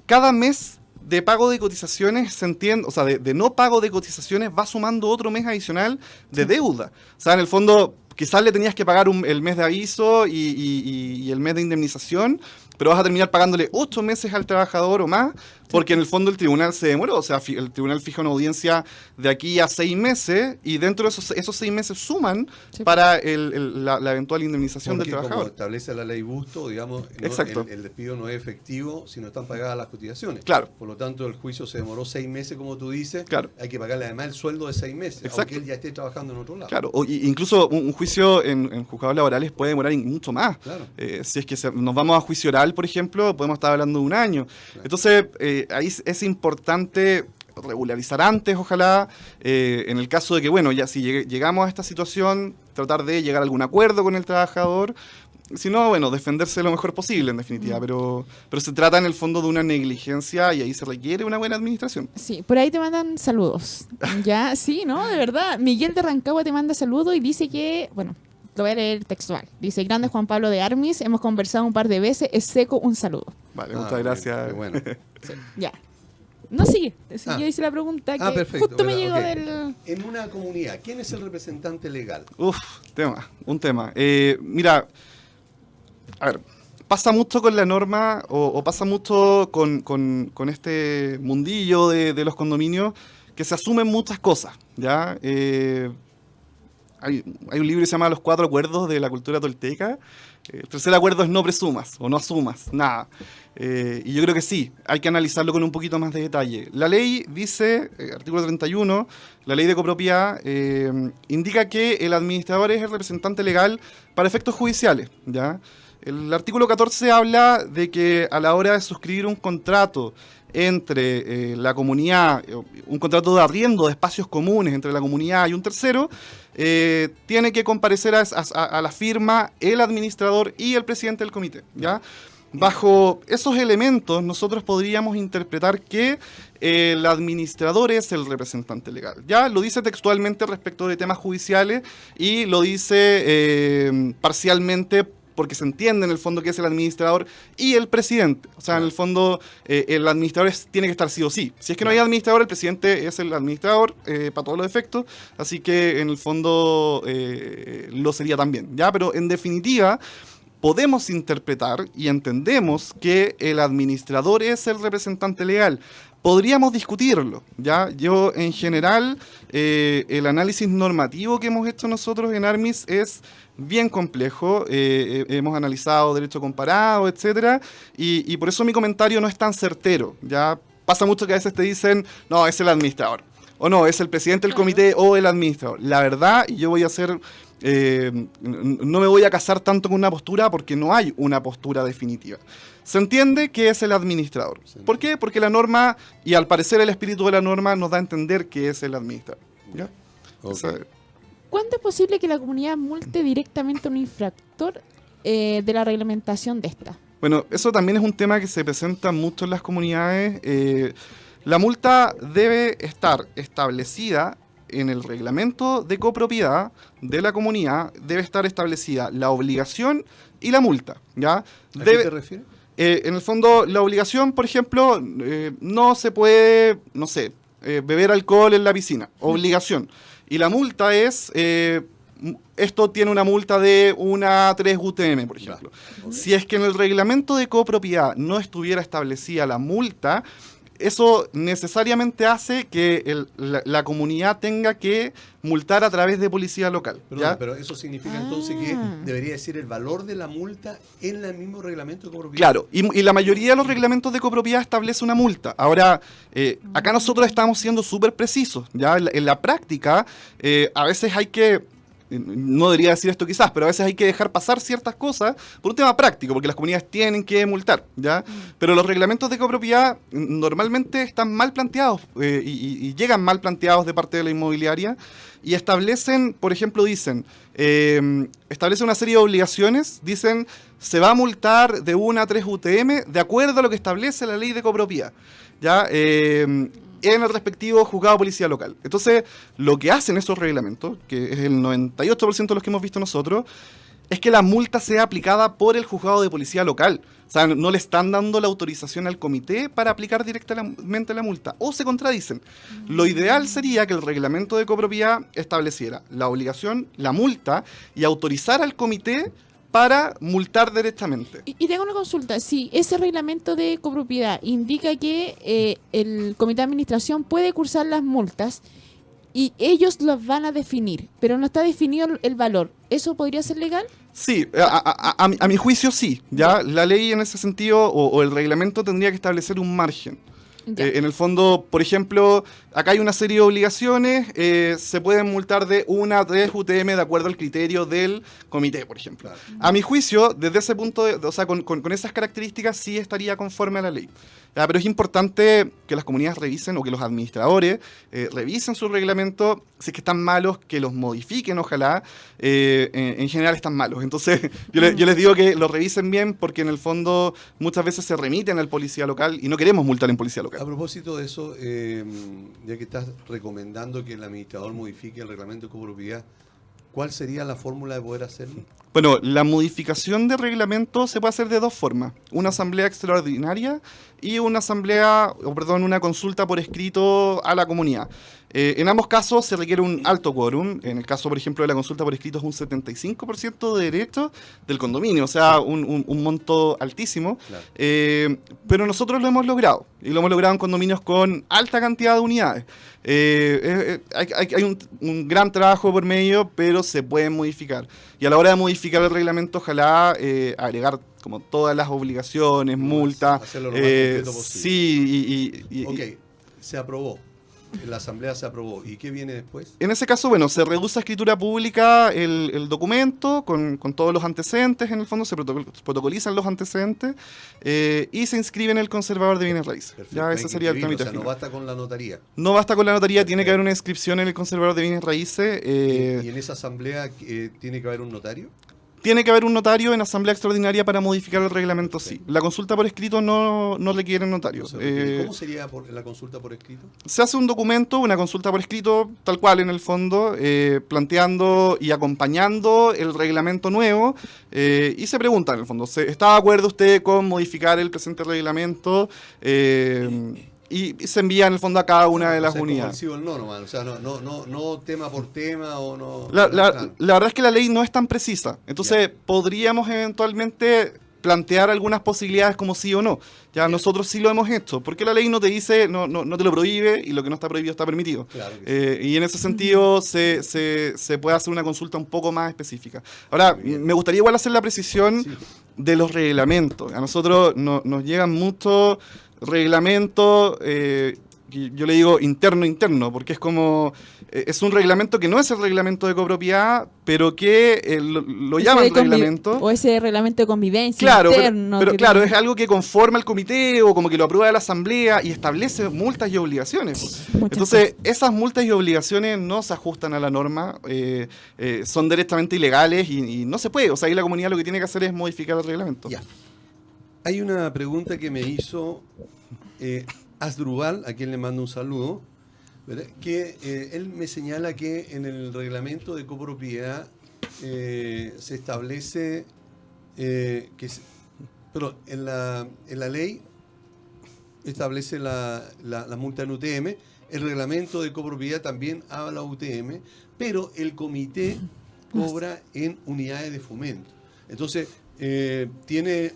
cada mes de pago de cotizaciones se entiende, o sea, de no pago de cotizaciones va sumando otro mes adicional de deuda. O sea, en el fondo, quizás le tenías que pagar el mes de aviso y el mes de indemnización, pero vas a terminar pagándole 8 meses al trabajador o más, porque en el fondo el tribunal se demoró. O sea, el tribunal fija una audiencia de aquí a 6 meses y dentro de esos 6 meses suman Sí. para la eventual indemnización Porque del como trabajador. establece la ley Busto, digamos, Exacto. el despido no es efectivo si no están pagadas las cotizaciones. Claro. Por lo tanto, el juicio se demoró 6 meses, como tú dices. Claro. Hay que pagarle además el sueldo de 6 meses, Exacto. aunque él ya esté trabajando en otro lado. Claro, incluso un juicio en juzgados laborales puede demorar mucho más. Claro. Si es que nos vamos a juicio oral, por ejemplo, podemos estar hablando de 1 año. Claro. Entonces, ahí es importante regularizar antes, ojalá, en el caso de que, bueno, ya si llegamos a esta situación, tratar de llegar a algún acuerdo con el trabajador. Si no, bueno, defenderse lo mejor posible, en definitiva. Pero se trata en el fondo de una negligencia y ahí se requiere una buena administración. Sí, por ahí te mandan saludos. Ya, sí, ¿no? De verdad. Miguel de Rancagua te manda saludos y dice que, bueno, lo voy a leer textual. Dice, grande Juan Pablo de Armis, hemos conversado un par de veces, es seco, un saludo. Vale, Ah, muchas gracias. qué bueno. Ya. No sigue. Sí, Ah. yo hice la pregunta que Perfecto. justo me ¿verdad? llegó Ok. del... En una comunidad, ¿quién es el representante legal? Un tema. Mira, a ver, pasa mucho con la norma o pasa mucho con este mundillo de los condominios que se asumen muchas cosas, ¿ya? Hay un libro que se llama Los 4 acuerdos de la cultura tolteca. El tercer acuerdo es no presumas o no asumas nada. Y yo creo que sí, hay que analizarlo con un poquito más de detalle. La ley dice, artículo 31, la ley de copropiedad, indica que el administrador es el representante legal para efectos judiciales, ¿ya? El artículo 14 habla de que a la hora de suscribir un contrato entre la comunidad, un contrato de arriendo de espacios comunes entre la comunidad y un tercero, tiene que comparecer a la firma el administrador y el presidente del comité, ¿ya? Bajo esos elementos nosotros podríamos interpretar que el administrador es el representante legal. Ya lo dice textualmente respecto de temas judiciales y lo dice parcialmente porque se entiende en el fondo que es el administrador y el presidente. O sea, en el fondo el administrador tiene que estar sí o sí. Si es que no hay administrador, el presidente es el administrador para todos los efectos, así que en el fondo lo sería también, ¿ya? Pero en definitiva podemos interpretar y entendemos que el administrador es el representante legal. Podríamos discutirlo, ¿ya? Yo, en general, el análisis normativo que hemos hecho nosotros en Armis es bien complejo. Hemos analizado derecho comparado, etcétera, y por eso mi comentario no es tan certero, ¿ya? Pasa mucho que a veces te dicen, no, es el administrador, o no, es el presidente del comité o el administrador. La verdad, y yo voy a hacer... no me voy a casar tanto con una postura porque no hay una postura definitiva. Se entiende que es el administrador. ¿Por qué? Porque la norma, y al parecer el espíritu de la norma, nos da a entender que es el administrador, ¿ya? Okay. O sea, ¿cuándo es posible que la comunidad multe directamente a un infractor de la reglamentación de esta? bueno, eso también es un tema que se presenta mucho en las comunidades. La multa debe estar establecida en el reglamento de copropiedad de la comunidad, debe estar establecida la obligación y la multa, ¿ya? ¿A qué te refieres? En el fondo, la obligación, por ejemplo, no se puede, no sé, beber alcohol en la piscina, obligación. Y la multa es, esto tiene una multa de 1 a 3 UTM, por ejemplo. Okay. Si es que en el reglamento de copropiedad no estuviera establecida la multa, eso necesariamente hace que la comunidad tenga que multar a través de policía local. Perdón, ¿ya? pero eso significa entonces que debería decir el valor de la multa en el mismo reglamento de copropiedad. Claro, y la mayoría de los reglamentos de copropiedad establece una multa. Ahora, acá nosotros estamos siendo súper precisos, ¿ya? En la práctica, a veces hay que... No debería decir esto quizás, pero a veces hay que dejar pasar ciertas cosas por un tema práctico, porque las comunidades tienen que multar, ¿ya? Pero los reglamentos de copropiedad normalmente están mal planteados y llegan mal planteados de parte de la inmobiliaria y establecen, por ejemplo, dicen, establecen una serie de obligaciones, dicen, se va a multar de 1 a 3 UTM de acuerdo a lo que establece la ley de copropiedad, ¿ya? En el respectivo juzgado de policía local. Entonces, lo que hacen esos reglamentos, que es el 98% de los que hemos visto nosotros, es que la multa sea aplicada por el juzgado de policía local. O sea, no le están dando la autorización al comité para aplicar directamente la multa. O se contradicen. Lo ideal sería que el reglamento de copropiedad estableciera la obligación, la multa, y autorizar al comité para multar directamente. Y tengo una consulta. Si ese reglamento de copropiedad indica que el comité de administración puede cursar las multas y ellos las van a definir, pero no está definido el valor, ¿eso podría ser legal? Sí, a mi juicio sí. ¿Ya? La ley en ese sentido o el reglamento tendría que establecer un margen. En el fondo, por ejemplo, acá hay una serie de obligaciones, se pueden multar de 1 a 3 UTM de acuerdo al criterio del comité, por ejemplo. Claro. A mi juicio, desde ese punto, o sea, con esas características sí estaría conforme a la ley. Pero es importante que las comunidades revisen o que los administradores revisen su reglamento, si es que están malos, que los modifiquen, ojalá. En general están malos. Entonces, yo les digo que los revisen bien porque en el fondo muchas veces se remiten al policía local y no queremos multar en policía local. A propósito de eso, ya que estás recomendando que el administrador modifique el reglamento de copropiedad, ¿Cuál sería la fórmula de poder hacerlo? Bueno, la modificación de reglamento se puede hacer de dos formas. Una asamblea extraordinaria y una una consulta por escrito a la comunidad. En ambos casos se requiere un alto quórum. En el caso, por ejemplo, de la consulta por escrito es un 75% de derechos del condominio, o sea, un monto altísimo. Claro. Pero nosotros lo hemos logrado, y lo hemos logrado en condominios con alta cantidad de unidades. Hay un gran trabajo por medio, pero se puede modificar. Y a la hora de modificar el reglamento, ojalá agregar como todas las obligaciones, multas. Hacerlo lo más completo posible. Sí, Ok, se aprobó. La asamblea se aprobó. ¿Y qué viene después? En ese caso, bueno, se reduce a escritura pública el documento con todos los antecedentes, en el fondo se protocolizan los antecedentes y se inscribe en el conservador de bienes raíces. Perfecto. Ya ese sería el trámite o sea, final. no basta con la notaría. No basta con la notaría, Perfecto. tiene que haber una inscripción en el conservador de bienes raíces. ¿Y en esa asamblea tiene que haber un notario? Tiene que haber un notario en asamblea extraordinaria para modificar el reglamento, sí. La consulta por escrito no requiere notario. No sé, ¿cómo sería la consulta por escrito? Se hace un documento, una consulta por escrito, tal cual en el fondo, planteando y acompañando el reglamento nuevo, y se pregunta en el fondo, ¿está de acuerdo usted con modificar el presente reglamento? Y se envía en el fondo a cada una de las unidades. O sea, no tema por tema o no. La verdad es que la ley no es tan precisa. Entonces, podríamos eventualmente plantear algunas posibilidades como sí o no. Ya nosotros sí lo hemos hecho, porque la ley no te dice, no te lo prohíbe, y lo que no está prohibido está permitido. Claro que sí. Y en ese sentido se puede hacer una consulta un poco más específica. Ahora, me gustaría igual hacer la precisión de los reglamentos. A nosotros nos llegan muchos reglamentos, yo le digo interno, porque es como, es un reglamento que no es el reglamento de copropiedad, pero que lo llaman reglamento. O ese reglamento de convivencia claro, interno. pero claro, es algo que conforma el comité o como que lo aprueba la asamblea y establece multas y obligaciones. Entonces, esas multas y obligaciones no se ajustan a la norma, son directamente ilegales y no se puede. O sea, ahí la comunidad lo que tiene que hacer es modificar el reglamento. Ya. Hay una pregunta que me hizo Asdrubal, a quien le mando un saludo, ¿verdad? Que él me señala que en el reglamento de copropiedad se establece pero en la ley establece la multa en UTM, el reglamento de copropiedad también habla UTM, pero el comité cobra en unidades de fomento. Entonces, tiene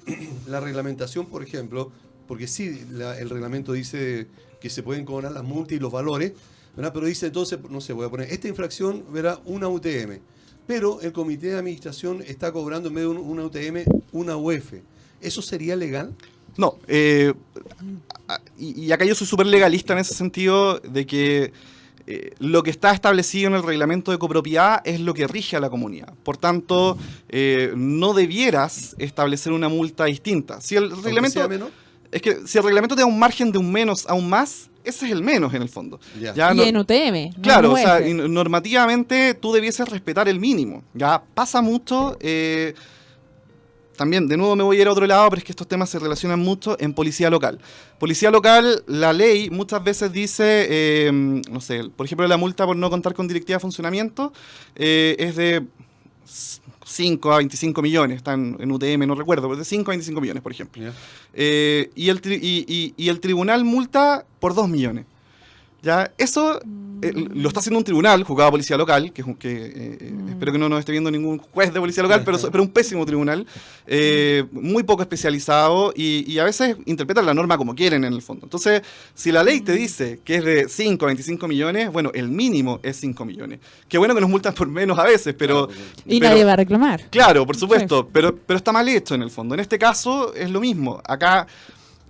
la reglamentación, por ejemplo, porque sí, el reglamento dice que se pueden cobrar las multas y los valores, ¿verdad? Pero dice entonces, no sé, voy a poner, esta infracción verá una UTM, pero el comité de administración está cobrando en vez de una UTM una UF. ¿Eso sería legal? No, y acá yo soy súper legalista en ese sentido de que lo que está establecido en el reglamento de copropiedad es lo que rige a la comunidad. Por tanto, no debieras establecer una multa distinta. Si el reglamento, es que si el reglamento te da un margen de un menos a un más, ese es el menos en el fondo. Ya y en UTM. Claro, o sea, normativamente tú debieses respetar el mínimo. Ya pasa mucho. También, de nuevo me voy a ir a otro lado, pero es que estos temas se relacionan mucho en policía local. Policía local, la ley muchas veces dice, no sé, por ejemplo, la multa por no contar con directiva de funcionamiento es de 5 a 25 millones, está en UTM, no recuerdo, pero de 5 a 25 millones, por ejemplo. Yeah. Y el tribunal multa por 2 millones. Ya, eso lo está haciendo un tribunal, juzgado de policía local, espero que no nos esté viendo ningún juez de policía local, pero un pésimo tribunal, muy poco especializado y a veces interpretan la norma como quieren en el fondo. Entonces, si la ley te dice que es de 5 a 25 millones, bueno, el mínimo es 5 millones. Qué bueno que nos multan por menos a veces, pero... Y nadie va a reclamar. Claro, por supuesto, sí. pero está mal hecho en el fondo. En este caso es lo mismo. Acá...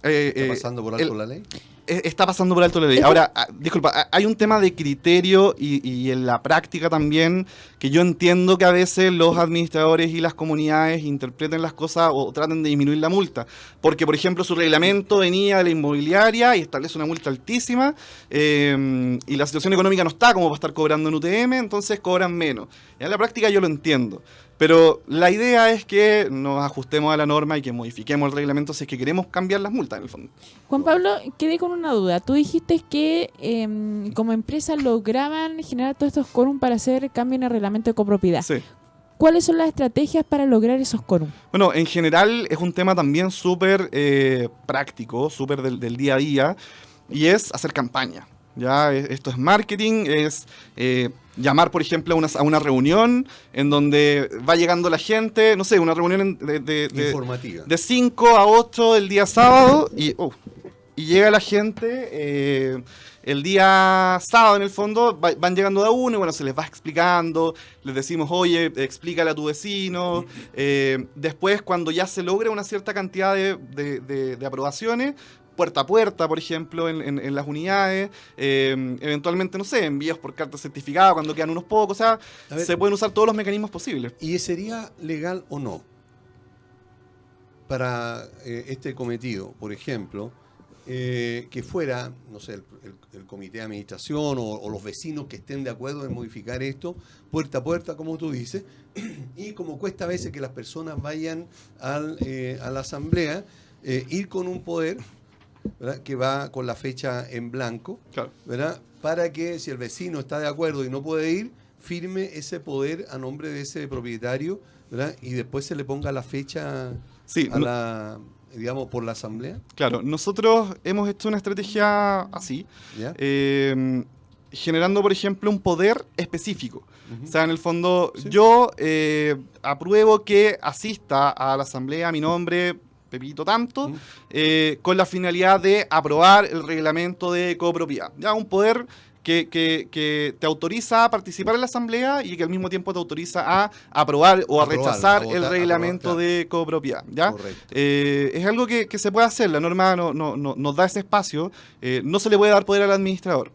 ¿Está pasando por alto la ley? Está pasando por alto la ley. Ahora, disculpa, hay un tema de criterio y en la práctica también, que yo entiendo que a veces los administradores y las comunidades interpreten las cosas o traten de disminuir la multa. Porque, por ejemplo, su reglamento venía de la inmobiliaria y establece una multa altísima y la situación económica no está como para estar cobrando en UTM, entonces cobran menos. En la práctica yo lo entiendo. Pero la idea es que nos ajustemos a la norma y que modifiquemos el reglamento si es que queremos cambiar las multas, en el fondo. Juan Pablo, quedé con una duda. Tú dijiste que como empresa lograban generar todos estos quórum para hacer cambio en el reglamento de copropiedad. Sí. ¿Cuáles son las estrategias para lograr esos quórum? Bueno, en general es un tema también súper práctico, súper del día a día, y es hacer campaña. Ya, esto es marketing, es llamar, por ejemplo, a una reunión en donde va llegando la gente, no sé, una reunión informativa. De 5 a 8 el día sábado, y llega la gente el día sábado, en el fondo, van llegando de a uno, y bueno, se les va explicando, les decimos, oye, explícale a tu vecino. Después, cuando ya se logra una cierta cantidad de aprobaciones, puerta a puerta, por ejemplo, en las unidades, eventualmente, no sé, envíos por carta certificada cuando quedan unos pocos, o sea, se pueden usar todos los mecanismos posibles. ¿Y sería legal o no para este cometido, por ejemplo, que fuera, no sé, el comité de administración o los vecinos que estén de acuerdo en modificar esto, puerta a puerta, como tú dices, y como cuesta a veces que las personas vayan a la asamblea, ir con un poder, ¿verdad?, que va con la fecha en blanco, claro, ¿verdad?, para que si el vecino está de acuerdo y no puede ir, firme ese poder a nombre de ese propietario, ¿verdad?, y después se le ponga la fecha digamos, por la asamblea. Claro, nosotros hemos hecho una estrategia así, generando, por ejemplo, un poder específico. O sea, en el fondo, ¿sí? Yo apruebo que asista a la asamblea a mi nombre, Pepito tanto, con la finalidad de aprobar el reglamento de copropiedad. Ya, un poder que te autoriza a participar en la asamblea y que al mismo tiempo te autoriza a aprobar o a rechazar el reglamento de copropiedad. ¿Ya? Es algo que se puede hacer, la norma nos da ese espacio, no se le puede dar poder al administrador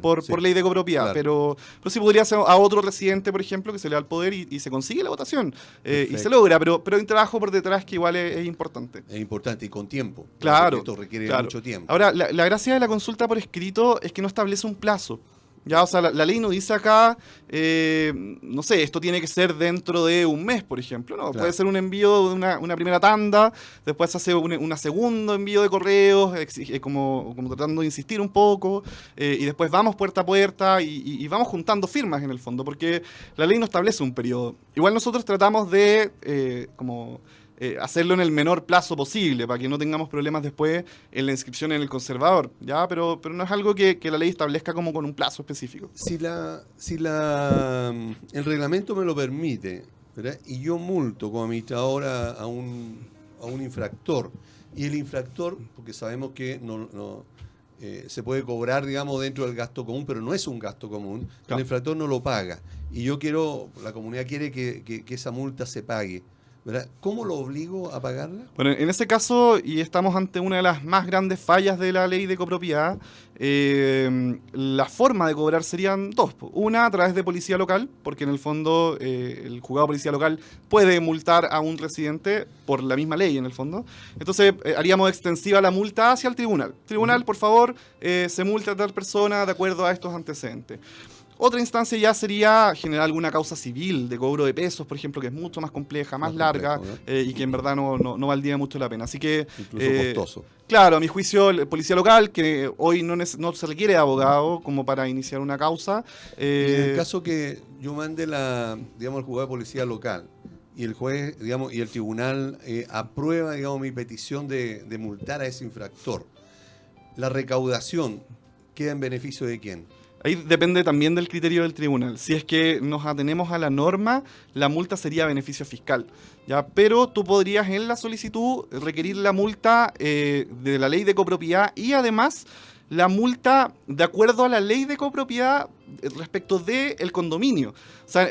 por ley de copropiedad, claro. pero sí podría ser a otro residente, por ejemplo, que se le da el poder y se consigue la votación y se logra, pero hay un trabajo por detrás que igual es importante. Es importante y con tiempo. Claro. Esto requiere mucho tiempo. Ahora, la gracia de la consulta por escrito es que no establece un plazo. Ya, o sea, la ley no dice acá, no sé, esto tiene que ser dentro de un mes, por ejemplo. No, claro. Puede ser un envío de una primera tanda, después se hace un segundo envío de correos, como tratando de insistir un poco, y después vamos puerta a puerta y vamos juntando firmas en el fondo, porque la ley no establece un periodo. Igual nosotros tratamos de hacerlo en el menor plazo posible para que no tengamos problemas después en la inscripción en el conservador, ¿ya? Pero no es algo que la ley establezca como con un plazo específico. Si el reglamento me lo permite, ¿verdad?, y yo multo como administrador a un infractor, y el infractor, porque sabemos que se puede cobrar, digamos, dentro del gasto común, pero no es un gasto común, claro. El infractor no lo paga, y la comunidad quiere que esa multa se pague, ¿verdad? ¿Cómo lo obligo a pagarla? Bueno, en ese caso, y estamos ante una de las más grandes fallas de la ley de copropiedad, la forma de cobrar serían dos. Una, a través de policía local, porque en el fondo el juzgado de policía local puede multar a un residente por la misma ley, en el fondo. Entonces, haríamos extensiva la multa hacia el tribunal. Tribunal, por favor, se multa a tal persona de acuerdo a estos antecedentes. Otra instancia ya sería generar alguna causa civil de cobro de pesos, por ejemplo, que es mucho más compleja, más larga, y que en verdad no valdría mucho la pena. Así que incluso costoso. Claro, a mi juicio, el policía local, que hoy no se requiere de abogado como para iniciar una causa. Y en el caso que yo mande el juzgado de policía local y el juez, digamos, y el tribunal aprueba, digamos, mi petición de multar a ese infractor, la recaudación queda en beneficio de ¿quién? Ahí depende también del criterio del tribunal. Si es que nos atenemos a la norma, la multa sería beneficio fiscal, ¿ya? Pero tú podrías en la solicitud requerir la multa de la ley de copropiedad y además la multa de acuerdo a la ley de copropiedad respecto del condominio. O sea,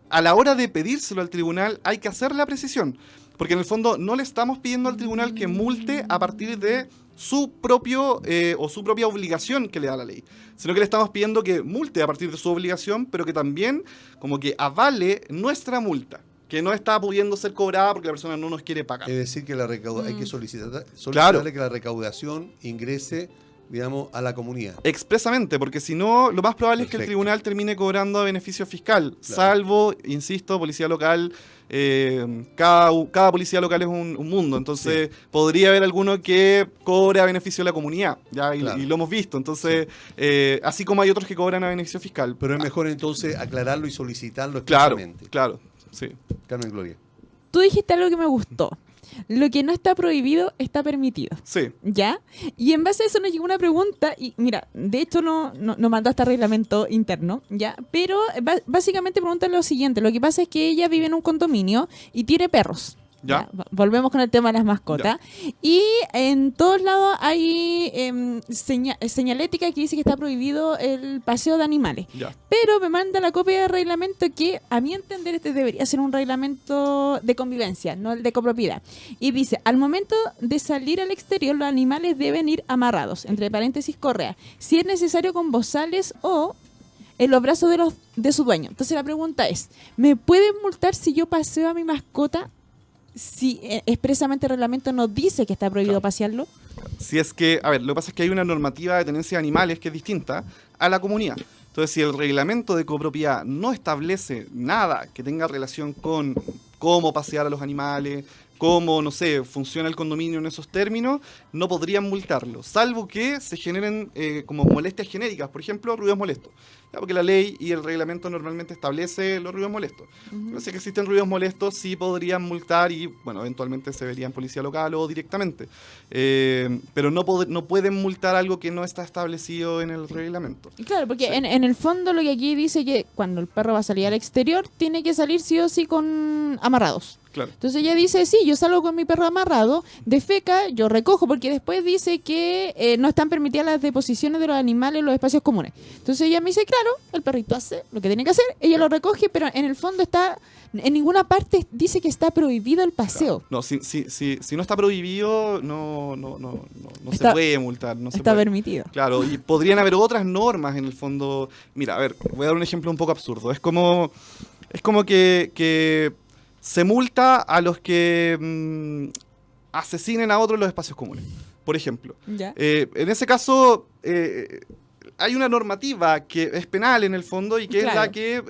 a la hora de pedírselo al tribunal hay que hacer la precisión, porque en el fondo no le estamos pidiendo al tribunal que multe a partir de su propia obligación que le da la ley, sino que le estamos pidiendo que multe a partir de su obligación, pero que también como que avale nuestra multa, que no está pudiendo ser cobrada porque la persona no nos quiere pagar. Es decir, que hay que solicitarle claro, que la recaudación ingrese digamos, a la comunidad. Expresamente, porque si no, lo más probable es que el tribunal termine cobrando a beneficio fiscal, salvo, insisto, policía local. Cada policía local es un mundo, entonces podría haber alguno que cobre a beneficio de la comunidad, ¿ya? Y lo hemos visto, entonces así como hay otros que cobran a beneficio fiscal. Pero es mejor entonces aclararlo y solicitarlo expresamente. Claro, sí. Carmen Gloria. Tú dijiste algo que me gustó. Lo que no está prohibido está permitido. Sí. ¿Ya? Y en base a eso nos llegó una pregunta, y mira, de hecho no mandó hasta reglamento interno, ¿ya? Pero básicamente pregunta lo siguiente: lo que pasa es que ella vive en un condominio y tiene perros. ¿Ya? Volvemos con el tema de las mascotas. ¿Ya? Y en todos lados hay señalética que dice que está prohibido el paseo de animales. ¿Ya? Pero me manda la copia de reglamento que, a mi entender, este debería ser un reglamento de convivencia, no el de copropiedad. Y dice: al momento de salir al exterior, los animales deben ir amarrados, entre paréntesis, correa, si es necesario con bozales o en los brazos de su dueño. Entonces la pregunta es: ¿me pueden multar si yo paseo a mi mascota? Si expresamente el reglamento no dice que está prohibido pasearlo. Si es que, a ver, lo que pasa es que hay una normativa de tenencia de animales que es distinta a la comunidad. Entonces, si el reglamento de copropiedad no establece nada que tenga relación con cómo pasear a los animales, cómo, no sé, funciona el condominio en esos términos, no podrían multarlo, salvo que se generen como molestias genéricas, por ejemplo, ruidos molestos. ¿Ya? Porque la ley y el reglamento normalmente establece los ruidos molestos. No sé que existen ruidos molestos, sí podrían multar y, bueno, eventualmente se vería en policía local o directamente. Pero no pueden multar algo que no está establecido en el reglamento. Claro, porque en el fondo lo que aquí dice que cuando el perro va a salir al exterior, tiene que salir sí o sí con amarrados. Claro. Entonces ella dice: sí, yo salgo con mi perro amarrado, defeca, yo recojo, porque después dice que no están permitidas las deposiciones de los animales en los espacios comunes. Entonces ella me dice: claro, el perrito hace lo que tiene que hacer, ella lo recoge, pero en el fondo en ninguna parte dice que está prohibido el paseo. Claro. No, si no está prohibido, no se puede multar. No está se puede. Permitido. Claro, y podrían haber otras normas en el fondo. Mira, a ver, voy a dar un ejemplo un poco absurdo. Es como que se multa a los que asesinen a otros en los espacios comunes, por ejemplo. En ese caso, hay una normativa que es penal en el fondo y que es la que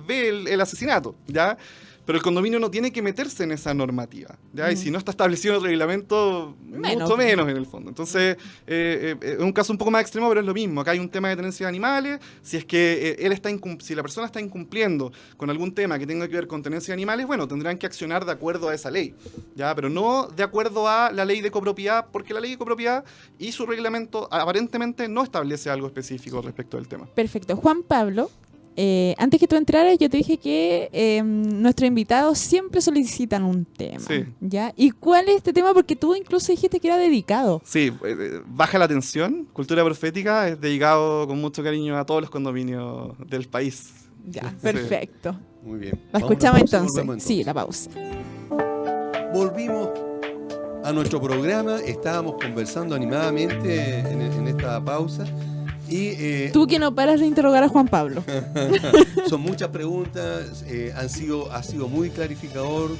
ve el asesinato, ¿ya? Pero el condominio no tiene que meterse en esa normativa, ¿ya? Y si no está establecido en el reglamento, mucho menos en el fondo. Entonces, es un caso un poco más extremo, pero es lo mismo. Acá hay un tema de tenencia de animales. Si es que si la persona está incumpliendo con algún tema que tenga que ver con tenencia de animales, bueno, tendrán que accionar de acuerdo a esa ley, ¿ya? Pero no de acuerdo a la ley de copropiedad, porque la ley de copropiedad y su reglamento aparentemente no establece algo específico respecto del tema. Perfecto. Juan Pablo, antes que tú entraras, yo te dije que nuestros invitados siempre solicitan un tema. Sí. ¿Ya? ¿Y cuál es este tema? Porque tú incluso dijiste que era dedicado. Sí, Baja la Tensión, Cultura Profética, es dedicado con mucho cariño a todos los condominios del país. Ya, perfecto. Muy bien. La escuchamos entonces. Sí, la pausa. Volvimos a nuestro programa, estábamos conversando animadamente en esta pausa. Y, tú que no paras de interrogar a Juan Pablo. Son muchas preguntas, ha sido muy clarificador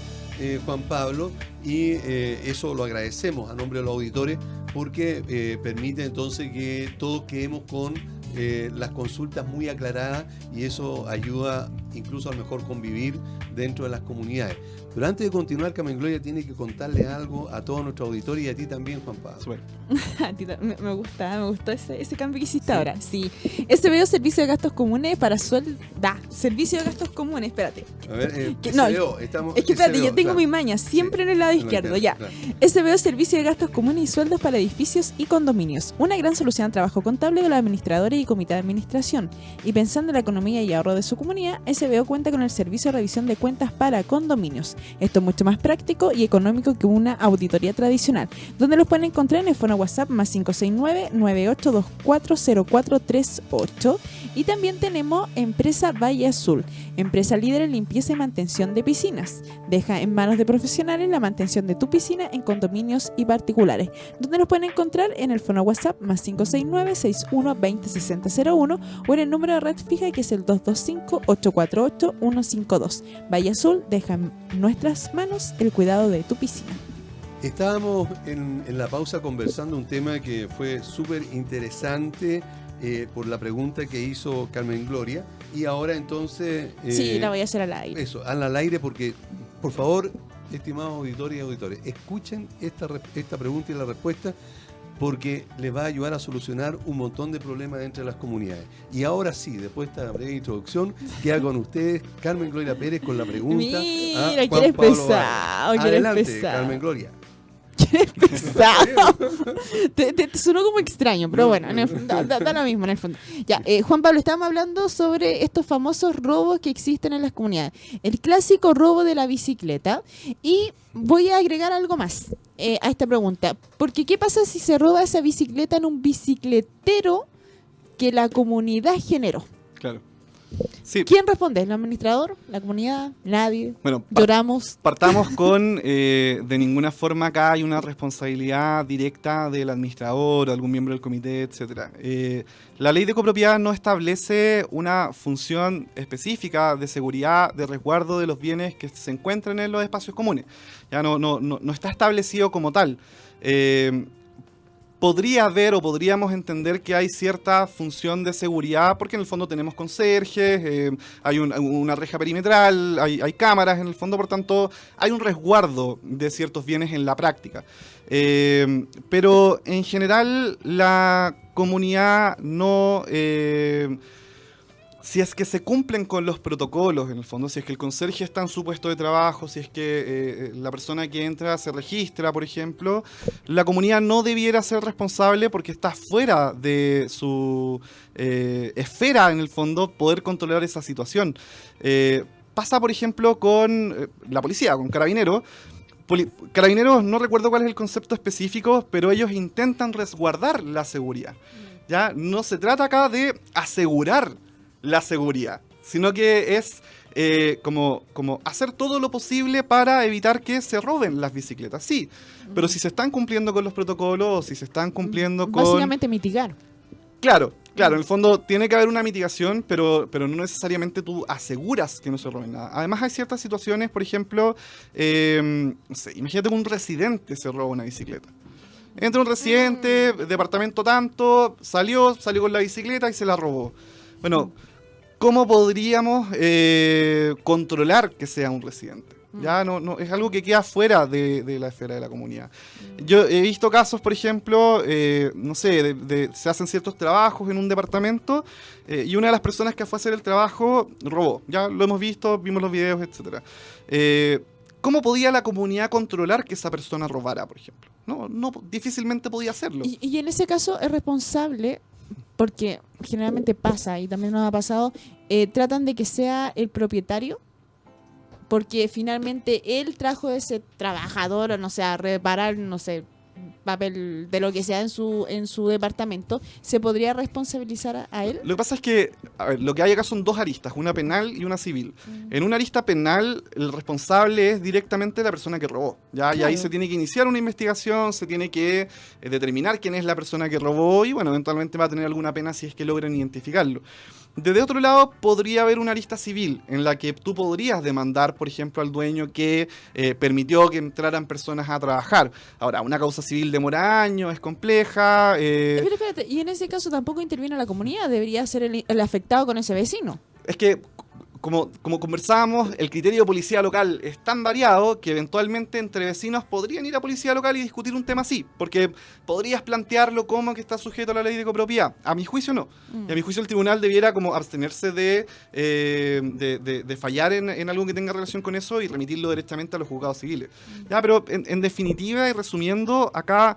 Juan Pablo, y eso lo agradecemos a nombre de los auditores, porque permite entonces que todos quedemos con las consultas muy aclaradas, y eso ayuda incluso a mejor convivir dentro de las comunidades. Pero antes de continuar, Carmen Gloria tiene que contarle algo a todos nuestros auditores y a ti también, Juan Pablo. Me gustó ese cambio que hiciste ahora. Sí. SBO, Servicio de Gastos Comunes para Servicio de Gastos Comunes, espérate. A ver, SBO, estamos... Es que espérate, yo tengo mi maña, siempre en el lado izquierdo, ya. Claro. SBO, Servicio de Gastos Comunes y Sueldos para Edificios y Condominios. Una gran solución al trabajo contable de los administradores y comité de administración. Y pensando en la economía y ahorro de su comunidad, SBO cuenta con el servicio de revisión de cuentas para condominios. Esto es mucho más práctico y económico que una auditoría tradicional, donde los pueden encontrar en el fono WhatsApp más 569-98240438. Y también tenemos Empresa Valle Azul, empresa líder en limpieza y mantención de piscinas. Deja en manos de profesionales la mantención de tu piscina en condominios y particulares, donde los pueden encontrar en el fono WhatsApp más 569-6120-6001 o en el número de red fija, que es el 225-848-152. Valle Azul deja en nuestras manos el cuidado de tu piscina. Estábamos en la pausa conversando un tema que fue súper interesante por la pregunta que hizo Carmen Gloria, y ahora entonces... sí, la voy a hacer al aire. Eso, al aire, porque, por favor, estimados auditores y auditores, escuchen esta pregunta y la respuesta, porque les va a ayudar a solucionar un montón de problemas entre las comunidades. Y ahora sí, después de esta breve introducción, queda con ustedes Carmen Gloria Pérez con la pregunta. Mira, a Juan quieres Pablo pesado, Vargas. quieres Adelante, pesado. Carmen Gloria. Pesado. te sonó como extraño, pero bueno, en el fondo, da lo mismo en el fondo. Ya, Juan Pablo, estábamos hablando sobre estos famosos robos que existen en las comunidades. El clásico robo de la bicicleta. Y voy a agregar algo más a esta pregunta. Porque, ¿qué pasa si se roba esa bicicleta en un bicicletero que la comunidad generó? Claro. Sí. ¿Quién responde? ¿El administrador? ¿La comunidad? ¿Nadie? Bueno, ¿Lloramos? partamos con, de ninguna forma acá hay una responsabilidad directa del administrador o algún miembro del comité, etcétera. La ley de copropiedad no establece una función específica de seguridad, de resguardo de los bienes que se encuentran en los espacios comunes. Ya no está establecido como tal. Podría haber o podríamos entender que hay cierta función de seguridad, porque en el fondo tenemos conserjes, hay una reja perimetral, hay cámaras en el fondo, por tanto hay un resguardo de ciertos bienes en la práctica. Pero en general la comunidad no... si es que se cumplen con los protocolos, en el fondo, si es que el conserje está en su puesto de trabajo, si es que la persona que entra se registra, por ejemplo, la comunidad no debiera ser responsable porque está fuera de su esfera, en el fondo, poder controlar esa situación. Pasa, por ejemplo, con la policía, con Carabineros. Carabineros, no recuerdo cuál es el concepto específico, pero ellos intentan resguardar la seguridad. ¿Ya? No se trata acá de asegurar la seguridad, sino que es como hacer todo lo posible para evitar que se roben las bicicletas. Sí, pero si se están cumpliendo con los protocolos, si se están cumpliendo con... Básicamente mitigar. Claro, en el fondo tiene que haber una mitigación, pero no necesariamente tú aseguras que no se roben nada. Además hay ciertas situaciones, por ejemplo, no sé, imagínate que un residente se roba una bicicleta. Entra un residente, departamento tanto, salió con la bicicleta y se la robó. Bueno, ¿cómo podríamos controlar que sea un residente? Ya no es algo que queda fuera de la esfera de la comunidad. Yo he visto casos, por ejemplo, no sé, se hacen ciertos trabajos en un departamento y una de las personas que fue a hacer el trabajo robó. Ya lo hemos visto, vimos los videos, etcétera. ¿Cómo podía la comunidad controlar que esa persona robara, por ejemplo? No, difícilmente podía hacerlo. Y en ese caso es responsable, porque generalmente pasa, y también nos ha pasado, tratan de que sea el propietario, porque finalmente él trajo ese trabajador, o no sé, a reparar, no sé, papel de lo que sea en su departamento. ¿Se podría responsabilizar a él? Lo que pasa es que, a ver, lo que hay acá son dos aristas, una penal y una civil. En una arista penal, el responsable es directamente la persona que robó, ¿ya? Claro. Y ahí se tiene que iniciar una investigación, se tiene que determinar quién es la persona que robó y, bueno, eventualmente va a tener alguna pena si es que logran identificarlo. Desde otro lado, podría haber una arista civil en la que tú podrías demandar, por ejemplo, al dueño que permitió que entraran personas a trabajar. Ahora, una causa civil demora años, es compleja. Pero espérate, y en ese caso tampoco interviene la comunidad, debería ser el afectado con ese vecino. Es que, como conversábamos, el criterio de policía local es tan variado que eventualmente entre vecinos podrían ir a policía local y discutir un tema así, porque podrías plantearlo como que está sujeto a la ley de copropiedad. A mi juicio no. Y a mi juicio el tribunal debiera como abstenerse de fallar en algo que tenga relación con eso y remitirlo directamente a los juzgados civiles. Ya, pero en definitiva y resumiendo, acá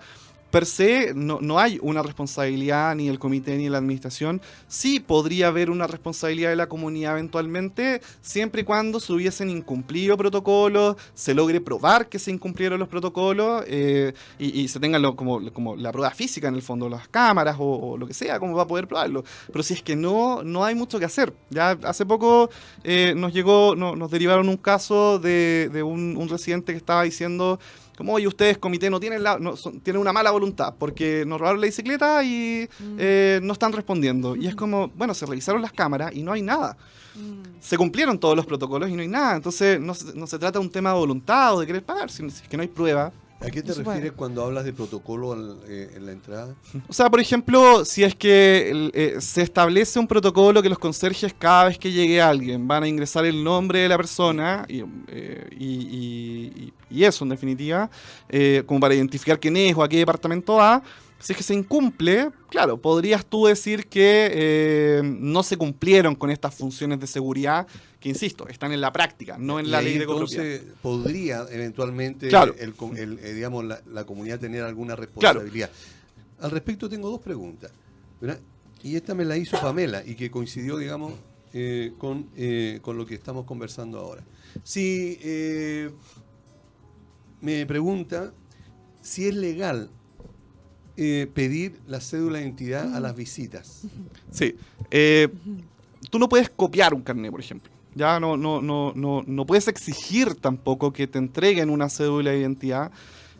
per se no hay una responsabilidad ni del comité ni de la administración. Sí podría haber una responsabilidad de la comunidad eventualmente, siempre y cuando se hubiesen incumplido protocolos, se logre probar que se incumplieron los protocolos y se tengan como la prueba física en el fondo, las cámaras o lo que sea, como va a poder probarlo. Pero si es que no hay mucho que hacer. Ya hace poco nos derivaron un caso de un residente que estaba diciendo como, oye, ustedes, comité, tienen una mala voluntad porque nos robaron la bicicleta y no están respondiendo. Y es como, bueno, se revisaron las cámaras y no hay nada. Se cumplieron todos los protocolos y no hay nada. Entonces, no se trata de un tema de voluntad o de querer pagar, sino es que no hay prueba. ¿A qué te refieres cuando hablas de protocolo en la entrada? O sea, por ejemplo, si es que se establece un protocolo que los conserjes, cada vez que llegue alguien, van a ingresar el nombre de la persona y eso, en definitiva, como para identificar quién es o a qué departamento va. Si es que se incumple, claro, podrías tú decir que no se cumplieron con estas funciones de seguridad que, insisto, están en la práctica, no en la ley de copropiedad. Entonces, podría eventualmente claro. digamos, la comunidad tener alguna responsabilidad. Claro. Al respecto tengo dos preguntas, ¿verdad? Y esta me la hizo Pamela y que coincidió, digamos, con lo que estamos conversando ahora. Si me pregunta si es legal pedir la cédula de identidad a las visitas. Sí. Tú no puedes copiar un carnet, por ejemplo. Ya no puedes exigir tampoco que te entreguen una cédula de identidad.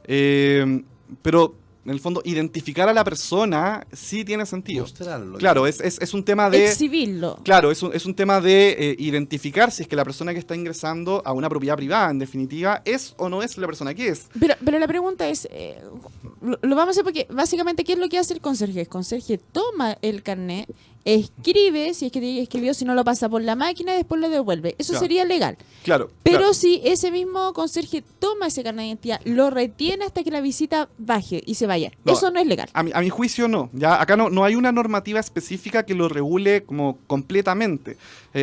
Pero, en el fondo, identificar a la persona sí tiene sentido. Mostrarlo. Claro, es un tema de... exhibirlo. Claro, es un tema de identificar si es que la persona que está ingresando a una propiedad privada, en definitiva, es o no es la persona que es. Pero la pregunta es, lo vamos a hacer porque básicamente, ¿qué es lo que hace el conserje? El conserje toma el carnet, escribe, si es que escribió, si no lo pasa por la máquina y después lo devuelve. Eso sería legal. Claro. Pero si ese mismo conserje toma ese carnet de identidad, lo retiene hasta que la visita baje y se vaya. No, eso no es legal. A mi juicio no. Ya acá no hay una normativa específica que lo regule como completamente.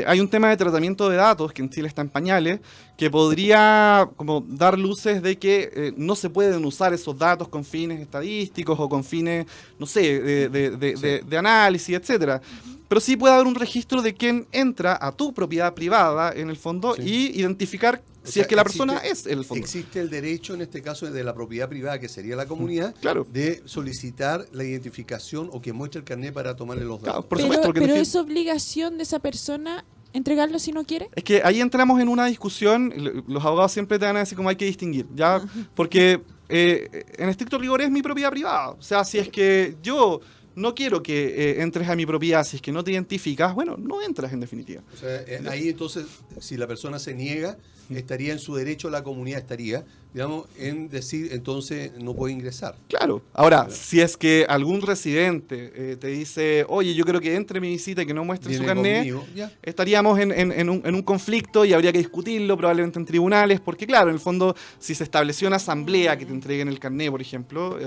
Hay un tema de tratamiento de datos que en Chile está en pañales, que podría como dar luces de que no se pueden usar esos datos con fines estadísticos o con fines, no sé, de análisis, etcétera. Pero sí puede haber un registro de quién entra a tu propiedad privada, en el fondo, y identificar si es que la persona es en el fondo. Existe el derecho, en este caso, de la propiedad privada, que sería la comunidad, claro, de solicitar la identificación o que muestre el carnet para tomarle los datos. Claro, por supuesto, pero es obligación de esa persona entregarlo si no quiere. Es que ahí entramos en una discusión, los abogados siempre te van a decir cómo hay que distinguir, ¿ya? Porque en estricto rigor es mi propiedad privada. O sea, si es que yo no quiero que entres a mi propiedad, si es que no te identificas, bueno, no entras en definitiva. O sea, ahí entonces, si la persona se niega, estaría en su derecho, la comunidad estaría, digamos, en decir, entonces no puede ingresar. Claro. Ahora, si es que algún residente te dice, oye, yo creo que entre mi visita y que no muestre su carnet, estaríamos en un conflicto y habría que discutirlo probablemente en tribunales, porque claro, en el fondo, si se estableció una asamblea que te entreguen el carnet, por ejemplo...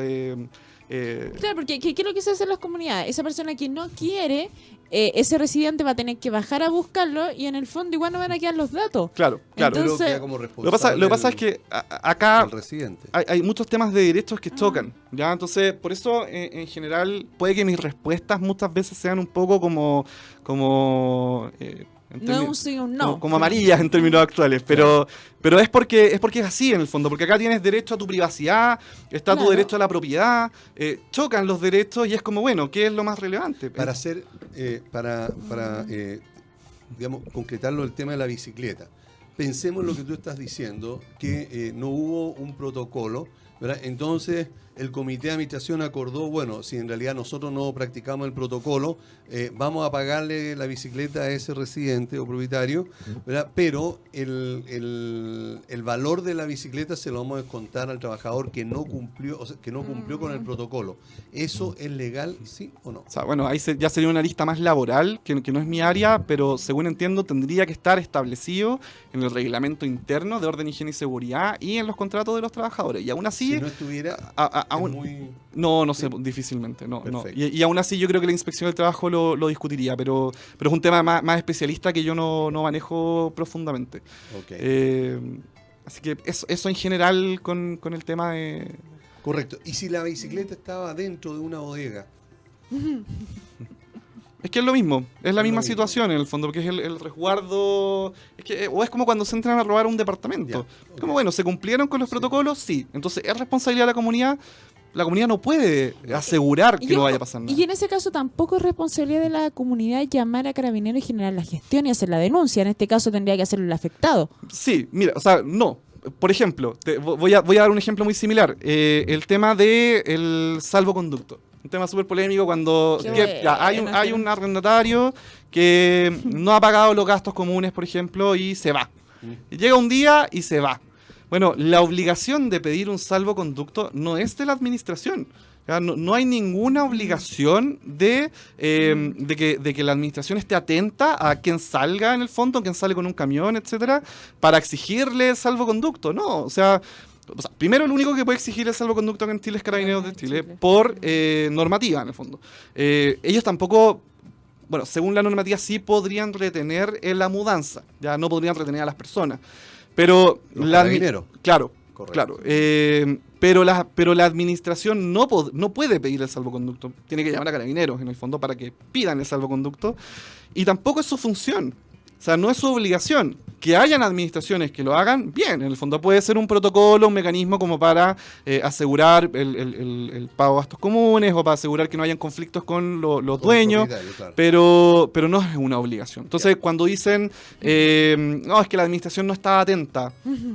claro, porque ¿qué es lo que se hace en las comunidades? Esa persona que no quiere, ese residente va a tener que bajar a buscarlo y en el fondo igual no van a quedar los datos. Claro. Entonces, queda como responsable lo que pasa es que acá residente. Hay muchos temas de derechos que chocan, ¿ya? Entonces, por eso, en general, puede que mis respuestas muchas veces sean un poco como no un sí o un no. Como amarillas en términos actuales, pero es porque es así en el fondo, porque acá tienes derecho a tu privacidad, está tu derecho a la propiedad, chocan los derechos y es como, bueno, ¿qué es lo más relevante? Para hacer, digamos, concretarlo el tema de la bicicleta. Pensemos lo que tú estás diciendo, que no hubo un protocolo, ¿verdad? Entonces el comité de administración acordó, bueno, si en realidad nosotros no practicamos el protocolo, vamos a pagarle la bicicleta a ese residente o propietario, ¿verdad? Pero el valor de la bicicleta se lo vamos a descontar al trabajador que no cumplió, o sea, que no cumplió con el protocolo. ¿Eso es legal, sí o no? O sea, bueno, ahí ya sería una lista más laboral, que no es mi área, pero según entiendo tendría que estar establecido en el reglamento interno de orden, higiene y seguridad y en los contratos de los trabajadores. Y aún así... Si no estuviera... No sé, difícilmente, no. Y aún así yo creo que la inspección del trabajo lo discutiría, pero es un tema más especialista que yo no manejo profundamente. Okay. Así que eso en general con el tema de... Correcto. ¿Y si la bicicleta estaba dentro de una bodega? Es que es lo mismo, es la misma situación en el fondo, porque es el resguardo, o es como cuando se entran a robar un departamento. Okay. Como bueno, ¿se cumplieron con los protocolos? Sí. Entonces, ¿es responsabilidad de la comunidad? La comunidad no puede asegurar que no vaya a pasar nada. Y en ese caso tampoco es responsabilidad de la comunidad llamar a Carabineros y generar la gestión y hacer la denuncia. En este caso tendría que hacerlo el afectado. Sí, mira, o sea, no. Por ejemplo, voy a dar un ejemplo muy similar. El tema del salvoconducto. Un tema súper polémico cuando hay un arrendatario que no ha pagado los gastos comunes, por ejemplo, y se va. Llega un día y se va. Bueno, la obligación de pedir un salvoconducto no es de la administración. No hay ninguna obligación de que la administración esté atenta a quien salga en el fondo, quien sale con un camión, etcétera, para exigirle el salvoconducto. No, o sea, primero el único que puede exigir el salvoconducto en Chile es Carabineros de Chile, por normativa, en el fondo. Ellos tampoco... Bueno, según la normativa sí podrían retener en la mudanza, ya no podrían retener a las personas. Pero los carabineros. Claro, correcto. Claro. Pero la administración no puede pedir el salvoconducto. Tiene que llamar a Carabineros, en el fondo, para que pidan el salvoconducto. Y tampoco es su función. O sea, no es su obligación. Que hayan administraciones que lo hagan, bien. En el fondo puede ser un protocolo, un mecanismo como para asegurar el pago de gastos comunes o para asegurar que no hayan conflictos con los dueños, claro. pero no es una obligación. Entonces, cuando dicen, no, es que la administración no está atenta,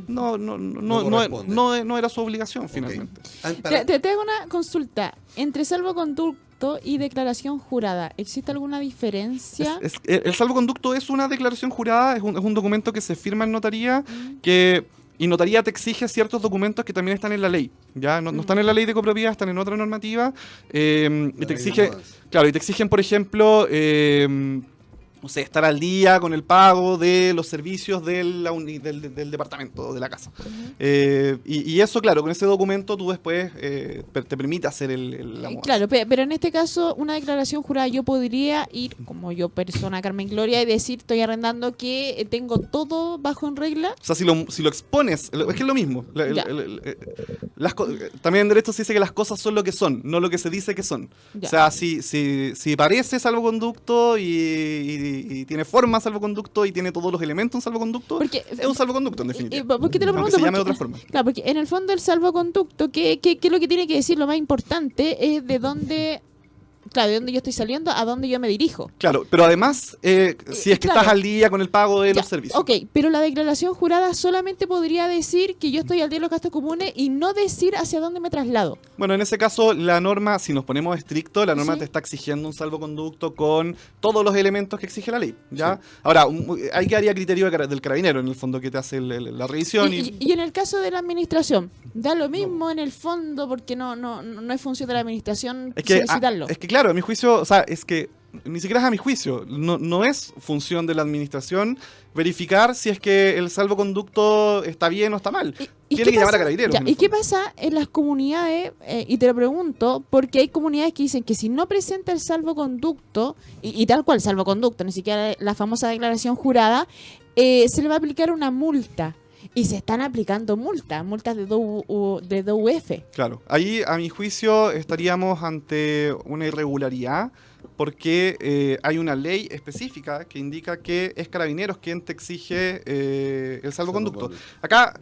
no era su obligación, finalmente. Te hago una consulta. Entre salvoconducto y declaración jurada, ¿existe alguna diferencia? El salvoconducto es una declaración jurada, es un documento que se firma en notaría, y notaría te exige ciertos documentos que también están en la ley. Ya no están en la ley de copropiedad, están en otra normativa. Y te exigen, por ejemplo, no sé, estar al día con el pago de los servicios del departamento, de la casa. Y eso, claro, con ese documento tú después te permite hacer la mudanza. Claro, pero en este caso, una declaración jurada, yo podría ir, como yo persona Carmen Gloria, y decir, estoy arrendando que tengo todo bajo en regla. O sea, si lo expones, es que es lo mismo. También en derecho se dice que las cosas son lo que son, no lo que se dice que son. Ya. O sea, si parece salvoconducto y tiene forma salvoconducto y tiene todos los elementos un salvoconducto, es un salvoconducto en definitiva. ¿Por qué te lo pregunto? Se llame de otra forma. Claro, porque en el fondo el salvoconducto, ¿qué es lo que tiene que decir? Lo más importante es de dónde... Claro, de dónde yo estoy saliendo, a dónde yo me dirijo. Claro, pero además, si es que estás al día con el pago de los servicios. Ok, pero la declaración jurada solamente podría decir que yo estoy al día de los gastos comunes y no decir hacia dónde me traslado. Bueno, en ese caso, la norma, si nos ponemos estricto, la norma te está exigiendo un salvoconducto con todos los elementos que exige la ley, ¿ya? Sí. Ahora, ahí quedaría criterio del carabinero, en el fondo, que te hace la revisión. Y en el caso de la administración, da lo mismo en el fondo, porque no es función de la administración solicitarlo. Es que claro, a mi juicio, o sea, es que ni siquiera es a mi juicio, no es función de la administración verificar si es que el salvoconducto está bien o está mal. Tiene que llamar a Carabineros. ¿Y qué pasa en las comunidades? Y te lo pregunto, porque hay comunidades que dicen que si no presenta el salvoconducto, y tal cual salvoconducto, ni siquiera la famosa declaración jurada, se le va a aplicar una multa. Y se están aplicando multas de DUF. Claro, ahí a mi juicio estaríamos ante una irregularidad porque hay una ley específica que indica que es Carabineros quien te exige el salvoconducto. Acá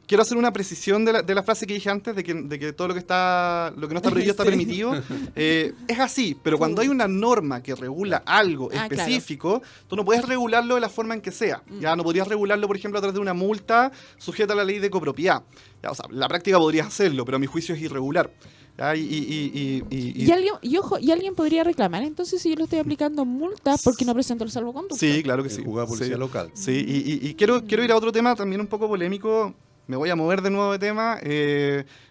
quiero hacer una precisión de la frase que dije antes, de que todo lo que no está prohibido está permitido. Es así, pero cuando hay una norma que regula algo específico, claro, tú no puedes regularlo de la forma en que sea. Ya no podrías regularlo, por ejemplo, a través de una multa sujeta a la ley de copropiedad. Ya, o sea, la práctica podrías hacerlo, pero a mi juicio es irregular. Y alguien podría reclamar entonces si yo le estoy aplicando multas porque no presento el salvoconducto. Sí, claro que sí. Juzgado de policía local. Sí, y quiero ir a otro tema también un poco polémico. Me voy a mover de nuevo de tema,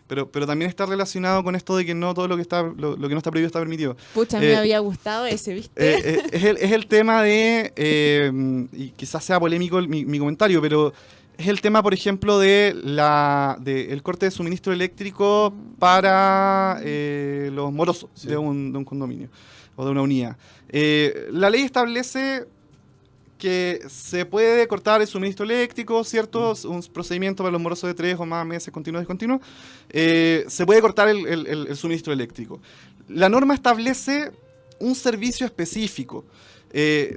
pero también está relacionado con esto de que no todo lo que no está prohibido está permitido. Pucha, me había gustado ese, ¿viste? Es el tema de, y quizás sea polémico mi comentario, pero es el tema, por ejemplo, de el corte de suministro eléctrico para los morosos, sí, de un condominio o de una unidad. La ley establece que se puede cortar el suministro eléctrico, ¿cierto? Un procedimiento para los morosos de 3 o más meses continuos y discontinuos. Se puede cortar el suministro eléctrico. La norma establece un servicio específico.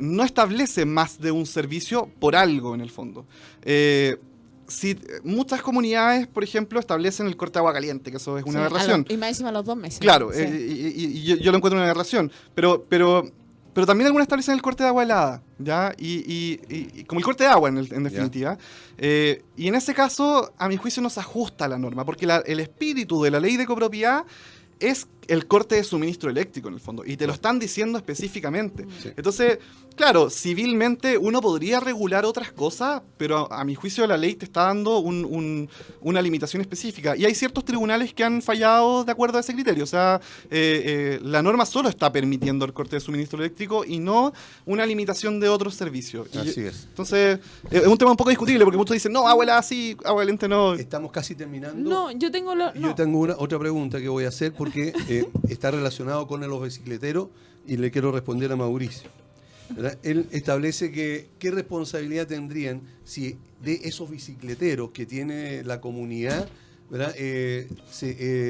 No establece más de un servicio por algo, en el fondo. Si muchas comunidades, por ejemplo, establecen el corte de agua caliente, que eso es una aberración. Y más encima los 2 meses. Claro, sí. Y yo lo encuentro una aberración. Pero también algunas establecen el corte de agua helada, ¿ya? Y como el corte de agua, en definitiva. Y en ese caso, a mi juicio, no se ajusta a la norma, porque el espíritu de la ley de copropiedad es el corte de suministro eléctrico en el fondo, y te lo están diciendo específicamente. Sí. Entonces, claro, civilmente uno podría regular otras cosas, pero a mi juicio la ley te está dando una limitación específica, y hay ciertos tribunales que han fallado de acuerdo a ese criterio. O sea, la norma solo está permitiendo el corte de suministro eléctrico y no una limitación de otros servicios. Así es. Entonces, es un tema un poco discutible, porque muchos dicen, no, abuela sí, abuela lente no. Estamos casi terminando. No, yo tengo Yo tengo otra pregunta que voy a hacer porque está relacionado con los bicicleteros y le quiero responder a Mauricio. ¿Verdad? Él establece que qué responsabilidad tendrían si de esos bicicleteros que tiene la comunidad, ¿verdad?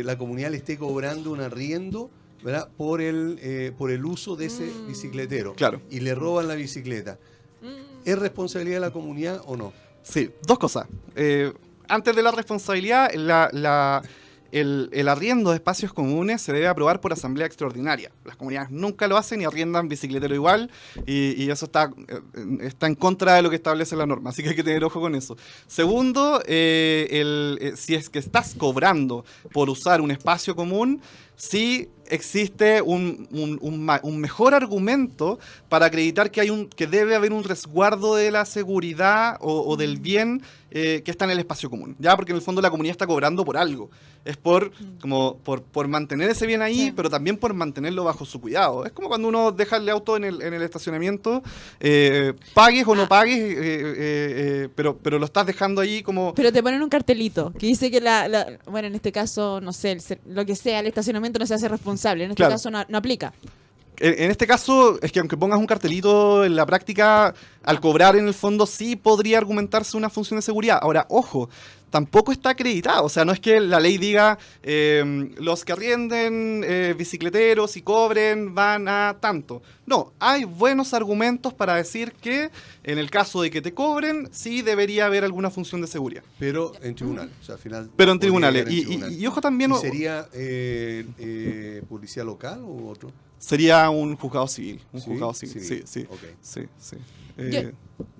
La comunidad le esté cobrando un arriendo, ¿verdad? por el uso de ese bicicletero. Claro. Y le roban la bicicleta. ¿Es responsabilidad de la comunidad o no? Sí, dos cosas. Antes de la responsabilidad, el arriendo de espacios comunes se debe aprobar por asamblea extraordinaria. Las comunidades nunca lo hacen y arriendan bicicletero igual, y eso está en contra de lo que establece la norma, así que hay que tener ojo con eso. Segundo, si es que estás cobrando por usar un espacio común, sí existe un mejor argumento para acreditar que debe haber un resguardo de la seguridad o del bien que está en el espacio común, ya, porque en el fondo la comunidad está cobrando por algo, es por mantener ese bien ahí, sí, pero también por mantenerlo bajo su cuidado. Es como cuando uno deja el auto en el estacionamiento, pagues o no pagues, pero lo estás dejando ahí como... Pero te ponen un cartelito que dice que bueno, en este caso, no sé, lo que sea, el estacionamiento no se hace responsable, en este claro, caso no aplica. En este caso, es que aunque pongas un cartelito, en la práctica, al cobrar en el fondo sí podría argumentarse una función de seguridad. Ahora, ojo, tampoco está acreditado. O sea, no es que la ley diga los que arrienden bicicleteros y cobren van a tanto. No, hay buenos argumentos para decir que en el caso de que te cobren, sí debería haber alguna función de seguridad. Pero en tribunal, o sea, al final... Pero en tribunales. tribunal. Y ojo también... ¿Y sería policía local u otro? Sería un juzgado civil. ¿Sí? Juzgado civil, Civil. sí. Okay. Sí.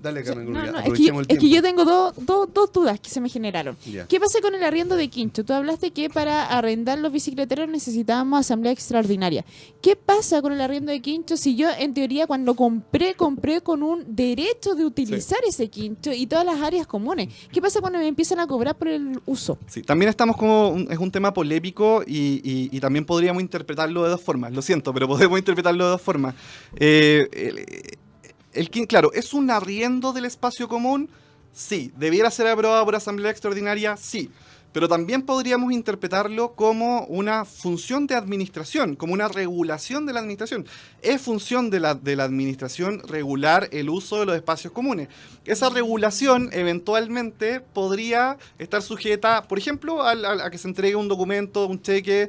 Dale, Carmen Gloria, Es aprovechemos el que tiempo. yo tengo dos dudas que se me generaron. Ya. ¿Qué pasa con el arriendo de quincho? Tú hablaste que para arrendar los bicicleteros necesitábamos asamblea extraordinaria. ¿Qué pasa con el arriendo de quincho si yo, en teoría, cuando compré con un derecho de utilizar ese quincho y todas las áreas comunes? ¿Qué pasa cuando me empiezan a cobrar por el uso? Sí, también estamos es un tema polémico y también podríamos interpretarlo de dos formas. Lo siento, pero podemos interpretarlo de dos formas. Claro, ¿es un arriendo del espacio común? Sí. ¿Debiera ser aprobado por asamblea extraordinaria? Sí. Pero también podríamos interpretarlo como una función de administración, como una regulación de la administración. Es función de la administración regular el uso de los espacios comunes. Esa regulación eventualmente podría estar sujeta, por ejemplo, a que se entregue un documento, un cheque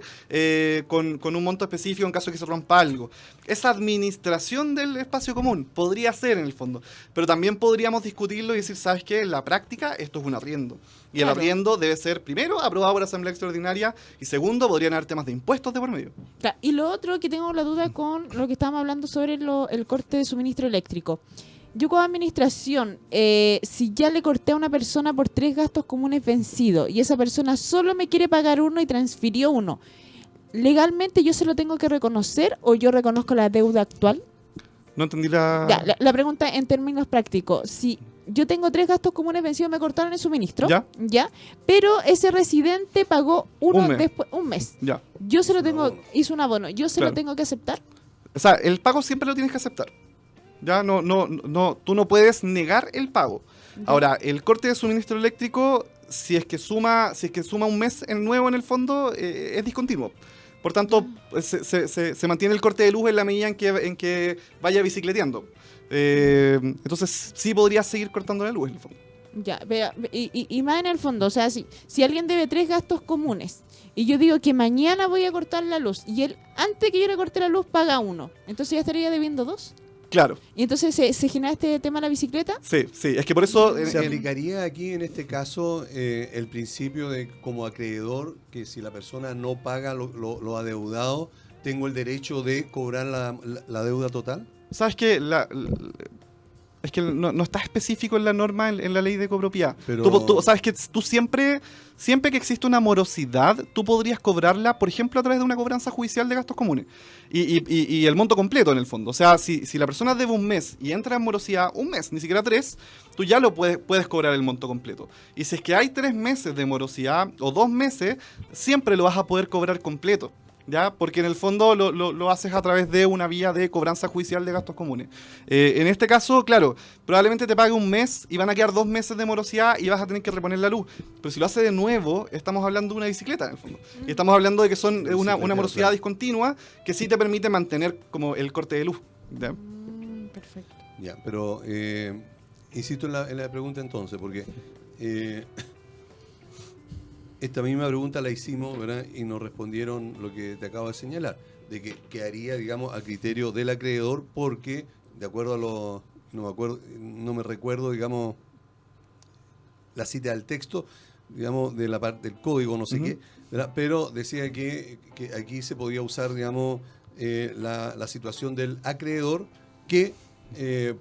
con un monto específico en caso de que se rompa algo. Esa administración del espacio común podría ser en el fondo. Pero también podríamos discutirlo y decir, ¿sabes qué? En la práctica esto es un arriendo. Y el arriendo debe ser, primero, aprobado por asamblea extraordinaria, y segundo, podrían haber temas de impuestos de por medio. Claro, y lo otro que tengo la duda con lo que estábamos hablando sobre el corte de suministro eléctrico. Yo como administración, si ya le corté a una persona por 3 gastos comunes vencidos y esa persona solo me quiere pagar uno y transfirió uno, ¿legalmente yo se lo tengo que reconocer o yo reconozco la deuda actual? No entendí la... Ya, la pregunta en términos prácticos. Si yo tengo 3 gastos comunes vencidos, me cortaron el suministro, ¿ya? Pero ese residente pagó un mes. Ya. Yo se lo tengo, hizo un abono, yo se lo tengo que aceptar. O sea, el pago siempre lo tienes que aceptar. Ya, tú no puedes negar el pago. Ahora, el corte de suministro eléctrico, si es que suma un mes nuevo en el fondo, es discontinuo. Por tanto, se mantiene el corte de luz en la medida en que vaya bicicleteando. Entonces, sí podría seguir cortando la luz en el fondo. Ya, y más en el fondo, o sea, si alguien debe 3 gastos comunes y yo digo que mañana voy a cortar la luz y él, antes que yo le corte la luz, paga 1, entonces ya estaría debiendo 2. Claro. ¿Y entonces se genera este tema de la bicicleta? Sí, es que por eso... ¿Se aplicaría aquí en este caso el principio de como acreedor que si la persona no paga lo adeudado, tengo el derecho de cobrar la deuda total? ¿Sabes qué? Es que no está específico en la norma, en la ley de copropiedad. Pero... Tú sabes que tú siempre que existe una morosidad, tú podrías cobrarla, por ejemplo, a través de una cobranza judicial de gastos comunes. Y el monto completo, en el fondo. O sea, si la persona debe un mes y entra en morosidad un mes, ni siquiera 3, tú ya lo puedes cobrar el monto completo. Y si es que hay 3 meses de morosidad o 2 meses, siempre lo vas a poder cobrar completo. ¿Ya? Porque en el fondo lo haces a través de una vía de cobranza judicial de gastos comunes. En este caso, claro, probablemente te pague un mes y van a quedar 2 meses de morosidad y vas a tener que reponer la luz. Pero si lo hace de nuevo, estamos hablando de una bicicleta, en el fondo. Y estamos hablando de que son una morosidad discontinua que sí te permite mantener como el corte de luz. ¿Ya? Perfecto. Ya, pero insisto en la pregunta entonces, porque... esta misma pregunta la hicimos, ¿verdad? Y nos respondieron lo que te acabo de señalar, de que quedaría, digamos, a criterio del acreedor, porque, de acuerdo a los... No me recuerdo, digamos, la cita del texto, digamos, de la parte del código, no sé qué, ¿verdad? Pero decía que aquí se podía usar, digamos, la situación del acreedor que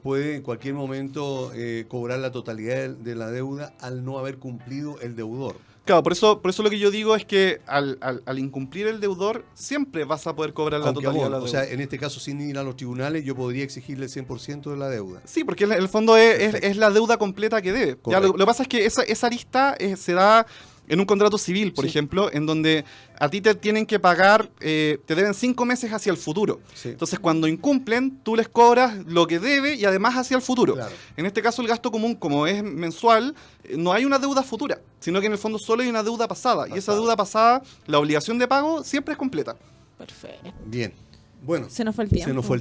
puede en cualquier momento cobrar la totalidad de la deuda al no haber cumplido el deudor. Claro, por eso lo que yo digo es que al incumplir el deudor, siempre vas a poder cobrar la totalidad de la deuda. O sea, en este caso, sin ir a los tribunales, yo podría exigirle el 100% de la deuda. Sí, porque en el fondo es la deuda completa que debe. Ya, lo que pasa es que esa arista se da en un contrato civil, por ejemplo, en donde a ti te tienen que pagar, te deben 5 meses hacia el futuro. Sí. Entonces, cuando incumplen, tú les cobras lo que debe y además hacia el futuro. Claro. En este caso, el gasto común, como es mensual, no hay una deuda futura, sino que en el fondo solo hay una deuda pasada. Y esa deuda pasada, la obligación de pago siempre es completa. Perfecto. Bien. Bueno, se nos fue el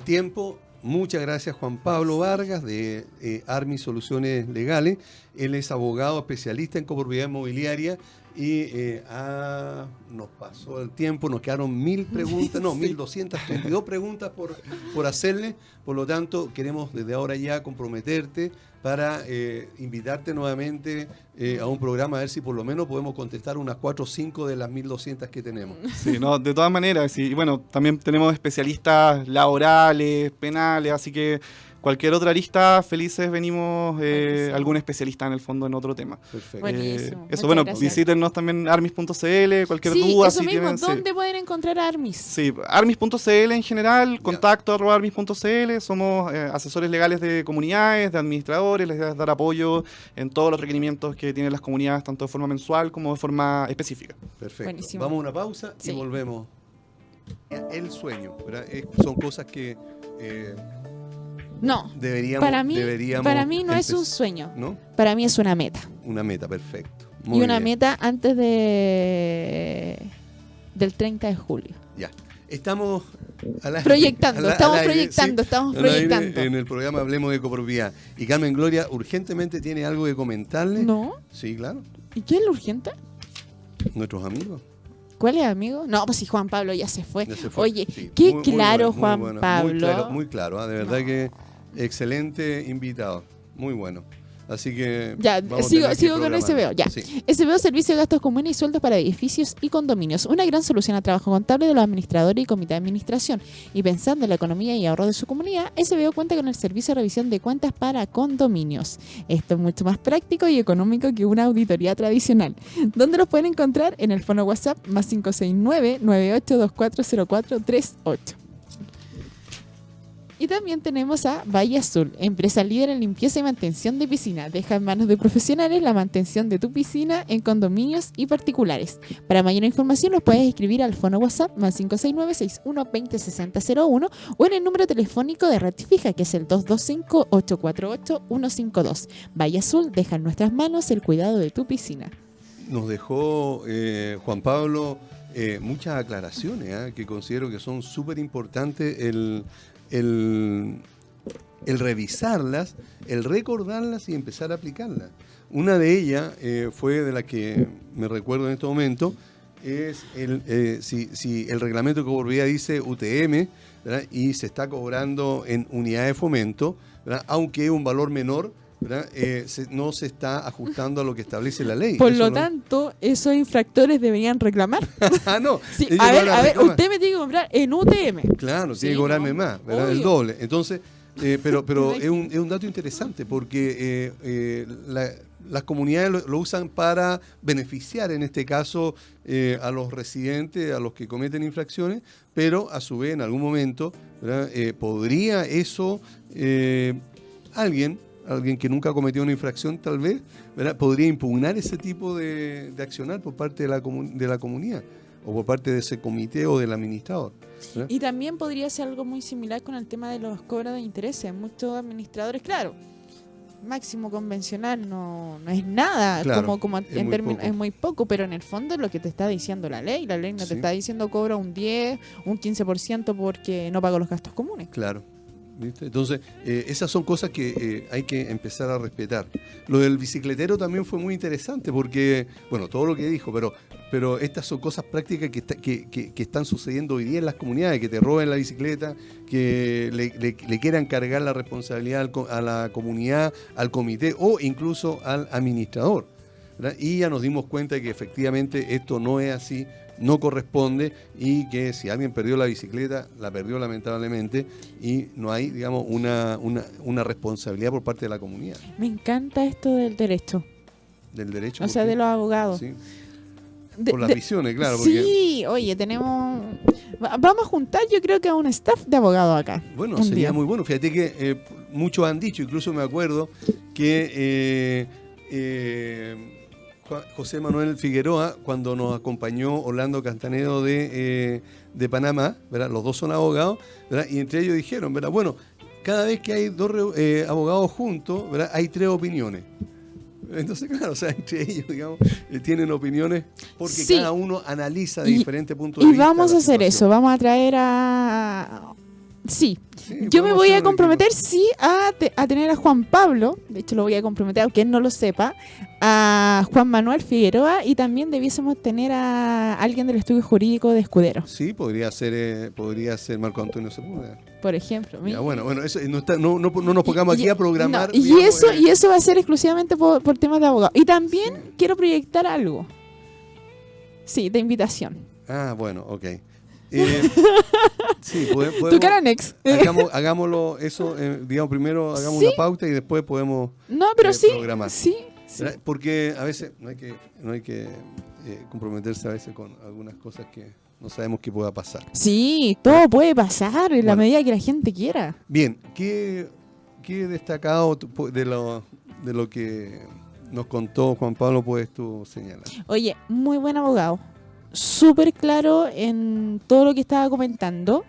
tiempo. Muchas gracias, Juan Pablo Vargas, de Armis Soluciones Legales. Él es abogado especialista en copropiedad inmobiliaria y nos pasó el tiempo, nos quedaron 1.000 preguntas, no, 1.232 preguntas por hacerle. Por lo tanto, queremos desde ahora ya comprometerte para invitarte nuevamente a un programa, a ver si por lo menos podemos contestar unas 4 o 5 de las 1.200 que tenemos. Sí, no, de todas maneras, sí. Bueno, también tenemos especialistas laborales, penales, así que cualquier otra arista, felices venimos algún especialista en el fondo en otro tema. Perfecto. Buenísimo. Eso, bueno, gracias. Visítennos también armis.cl, cualquier duda. Eso mismo, ¿dónde pueden encontrar a Armis? Sí, armis.cl en general, contacto@armis.cl, somos asesores legales de comunidades, de administradores, les damos dar apoyo en todos los requerimientos que tienen las comunidades, tanto de forma mensual como de forma específica. Perfecto. Buenísimo. Vamos a una pausa y volvemos. El sueño, ¿verdad? Son cosas que... No, para mí no es un sueño, ¿no? Para mí es una meta. Una meta, perfecto. Muy bien. Meta antes del 30 de julio. Ya, estamos proyectando. En el programa Hablemos de Copropiedad. Y Carmen Gloria urgentemente tiene algo que comentarle. ¿No? Sí, claro. ¿Y quién es lo urgente? Nuestros amigos. ¿Cuál es, amigo? No, pues si Juan Pablo ya se fue. Oye, sí, qué muy claro, muy bueno, Juan Pablo. Muy claro, de verdad que excelente invitado. Muy bueno. Así que ya, sigo con SBO. Ya. Sí. SBO, Servicio de Gastos Comunes y Sueldos para Edificios y Condominios. Una gran solución al trabajo contable de los administradores y comité de administración. Y pensando en la economía y ahorro de su comunidad, SBO cuenta con el servicio de revisión de cuentas para condominios. Esto es mucho más práctico y económico que una auditoría tradicional. ¿Dónde los pueden encontrar? En el fono WhatsApp más 569-98240438. Y también tenemos a Valle Azul, empresa líder en limpieza y mantención de piscina. Deja en manos de profesionales la mantención de tu piscina en condominios y particulares. Para mayor información los puedes escribir al fono WhatsApp más 569-6120-6001 o en el número telefónico de red fija, que es el 225-848-152. Valle Azul, deja en nuestras manos el cuidado de tu piscina. Nos dejó Juan Pablo muchas aclaraciones que considero que son súper importantes el revisarlas, el recordarlas y empezar a aplicarlas. Una de ellas fue de la que me recuerdo en este momento, es si el reglamento de copropiedad dice UTM, ¿verdad? Y se está cobrando en unidad de fomento, ¿verdad? Aunque un valor menor, ¿verdad? No se está ajustando a lo que establece la ley. Por lo tanto, esos infractores deberían reclamar. No. Sí, a ver, usted me tiene que comprar en UTM. Claro, tiene que cobrarme más, ¿verdad? El doble. Entonces, pero es un dato interesante porque las comunidades lo usan para beneficiar, en este caso, a los residentes, a los que cometen infracciones, pero a su vez, en algún momento, ¿verdad? Podría eso, alguien que nunca cometió una infracción, tal vez, ¿verdad? Podría impugnar ese tipo de accionar por parte de la comunidad o por parte de ese comité o del administrador, ¿verdad? Y también podría ser algo muy similar con el tema de los cobros de intereses. Muchos administradores, claro, máximo convencional no es nada, Claro, como en términos es muy poco, pero en el fondo es lo que te está diciendo la ley no Sí. te está diciendo cobra un 10, un 15% porque no pago los gastos comunes. Claro. ¿Viste? Entonces, esas son cosas que hay que empezar a respetar. Lo del bicicletero también fue muy interesante porque, bueno, todo lo que dijo, pero estas son cosas prácticas que están sucediendo hoy día en las comunidades, que te roben la bicicleta, que le quieran cargar la responsabilidad a la comunidad, al comité o incluso al administrador, ¿verdad? Y ya nos dimos cuenta de que efectivamente esto no es así, no corresponde, y que si alguien perdió la bicicleta, la perdió lamentablemente, y no hay, digamos, una responsabilidad por parte de la comunidad. Me encanta esto del derecho, Del derecho. o sea, ¿por qué? de los abogados. Sí, por las visiones, claro. Sí, oye, vamos a juntar, yo creo que a un staff de abogados acá. Bueno, un sería día. muy bueno. Fíjate que muchos han dicho, incluso me acuerdo, que José Manuel Figueroa, cuando nos acompañó Orlando Castanedo de Panamá, ¿verdad? Los dos son abogados, ¿verdad? Y entre ellos dijeron, ¿verdad? Bueno, cada vez que hay dos abogados juntos, ¿verdad? Hay 3 opiniones. Entonces, claro, o sea, entre ellos, digamos, tienen opiniones porque Sí. cada uno analiza de diferentes puntos de Y vista. vamos la a hacer situación. eso, vamos a traer a... Sí, Sí, yo me podemos voy hacer a un comprometer, equipo. sí, a tener a Juan Pablo, de hecho lo voy a comprometer, aunque él no lo sepa, a Juan Manuel Figueroa, y también debiésemos tener a alguien del estudio jurídico de Escudero, Sí, podría ser Marco Antonio Sepúlveda. por ejemplo. Ya, bueno, eso no nos pongamos aquí a programar. No, digamos, y eso va a ser exclusivamente por temas de abogado. Y también quiero proyectar algo. Sí, de invitación. bueno, ok. Sí, podemos. Tu cara next. Hagámoslo eso, digamos, primero hagamos Sí. una pauta y después podemos No, pero sí. programar. Sí. ¿verdad? Porque a veces no hay que comprometerse a veces con algunas cosas que no sabemos qué pueda pasar. Sí, todo puede pasar en la Bueno. medida que la gente quiera. Bien, ¿qué destacado de lo que nos contó Juan Pablo puedes tú señalar? Oye, muy buen abogado. Súper claro en todo lo que estaba comentando.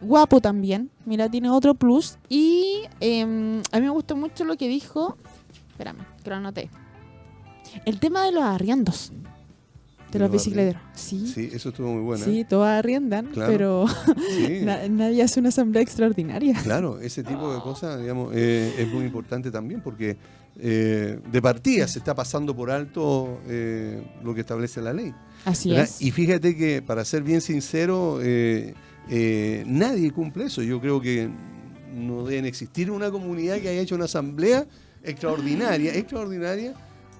Guapo también. Mira, tiene otro plus. Y a mí me gustó mucho lo que dijo. Espérame, que lo anoté. El tema de los arriendos. De los bicicleteros. Sí. Sí, eso estuvo muy bueno. Sí, todos arriendan, Claro. pero Sí. nadie hace una asamblea extraordinaria. Claro, ese tipo de cosas, digamos, es muy importante también porque de partida se está pasando por alto lo que establece la ley. Así ¿verdad? es. Y fíjate que, para ser bien sincero, nadie cumple eso. Yo creo que no deben existir una comunidad que haya hecho una asamblea extraordinaria,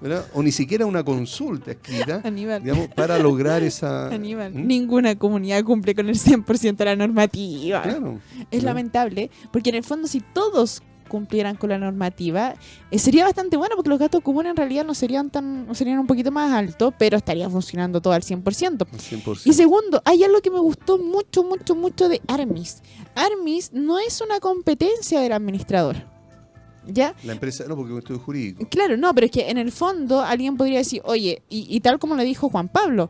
¿verdad? O ni siquiera una consulta escrita, Aníbal. digamos, para lograr esa... Aníbal, ¿Mm? ninguna comunidad cumple con el 100% de la normativa. Claro. Es ¿no? lamentable, porque en el fondo si todos cumplieran con la normativa, sería bastante bueno, porque los gastos comunes en realidad no serían un poquito más altos, pero estaría funcionando todo al 100%. Al 100%. Y segundo, hay algo que me gustó mucho de Armis. Armis no es una competencia del administrador. ¿Ya? La empresa, no, porque es un estudio jurídico. Claro, no, pero es que en el fondo alguien podría decir, oye, y tal como le dijo Juan Pablo,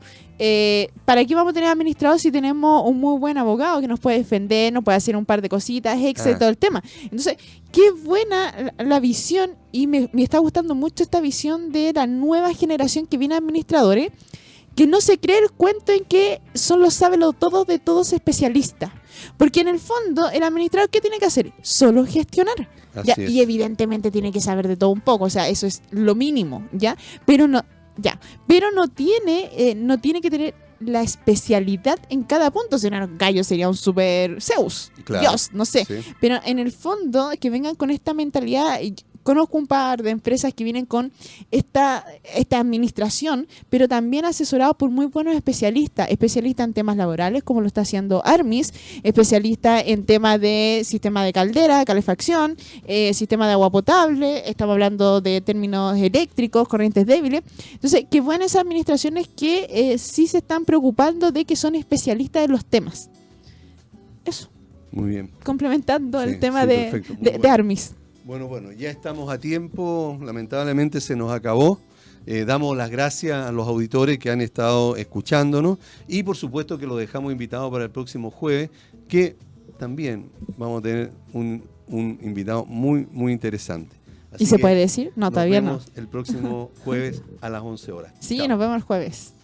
¿para qué vamos a tener administrador si tenemos un muy buen abogado que nos puede defender, nos puede hacer un par de cositas, extra, todo el tema? Entonces, qué buena la visión, y me está gustando mucho esta visión de la nueva generación que viene administradores, que no se cree el cuento en que son los sábelotodos de todos especialistas. Porque en el fondo, el administrador, ¿qué tiene que hacer? Solo gestionar. Así ¿Ya? es. Y evidentemente tiene que saber de todo un poco, o sea, eso es lo mínimo, ¿ya? Pero no tiene que tener la especialidad en cada punto. Si no, Gallo sería un super Zeus, Claro. Dios, no sé. Sí. Pero en el fondo, que vengan con esta mentalidad, conozco un par de empresas que vienen con esta administración, pero también asesorados por muy buenos especialistas en temas laborales, como lo está haciendo Armis, especialista en temas de sistema de caldera, calefacción, sistema de agua potable, estamos hablando de términos eléctricos, corrientes débiles. Entonces, qué buenas esas administraciones que sí se están preocupando de que son especialistas en los temas. Eso. Muy bien. Complementando el tema sí, de bueno. Armis. Bueno, ya estamos a tiempo, lamentablemente se nos acabó. Damos las gracias a los auditores que han estado escuchándonos y por supuesto que los dejamos invitados para el próximo jueves, que también vamos a tener un invitado muy, muy interesante. Así ¿Y se puede decir? No, todavía no. Nos vemos el próximo jueves a las 11 horas. Sí, Chao. nos vemos el jueves.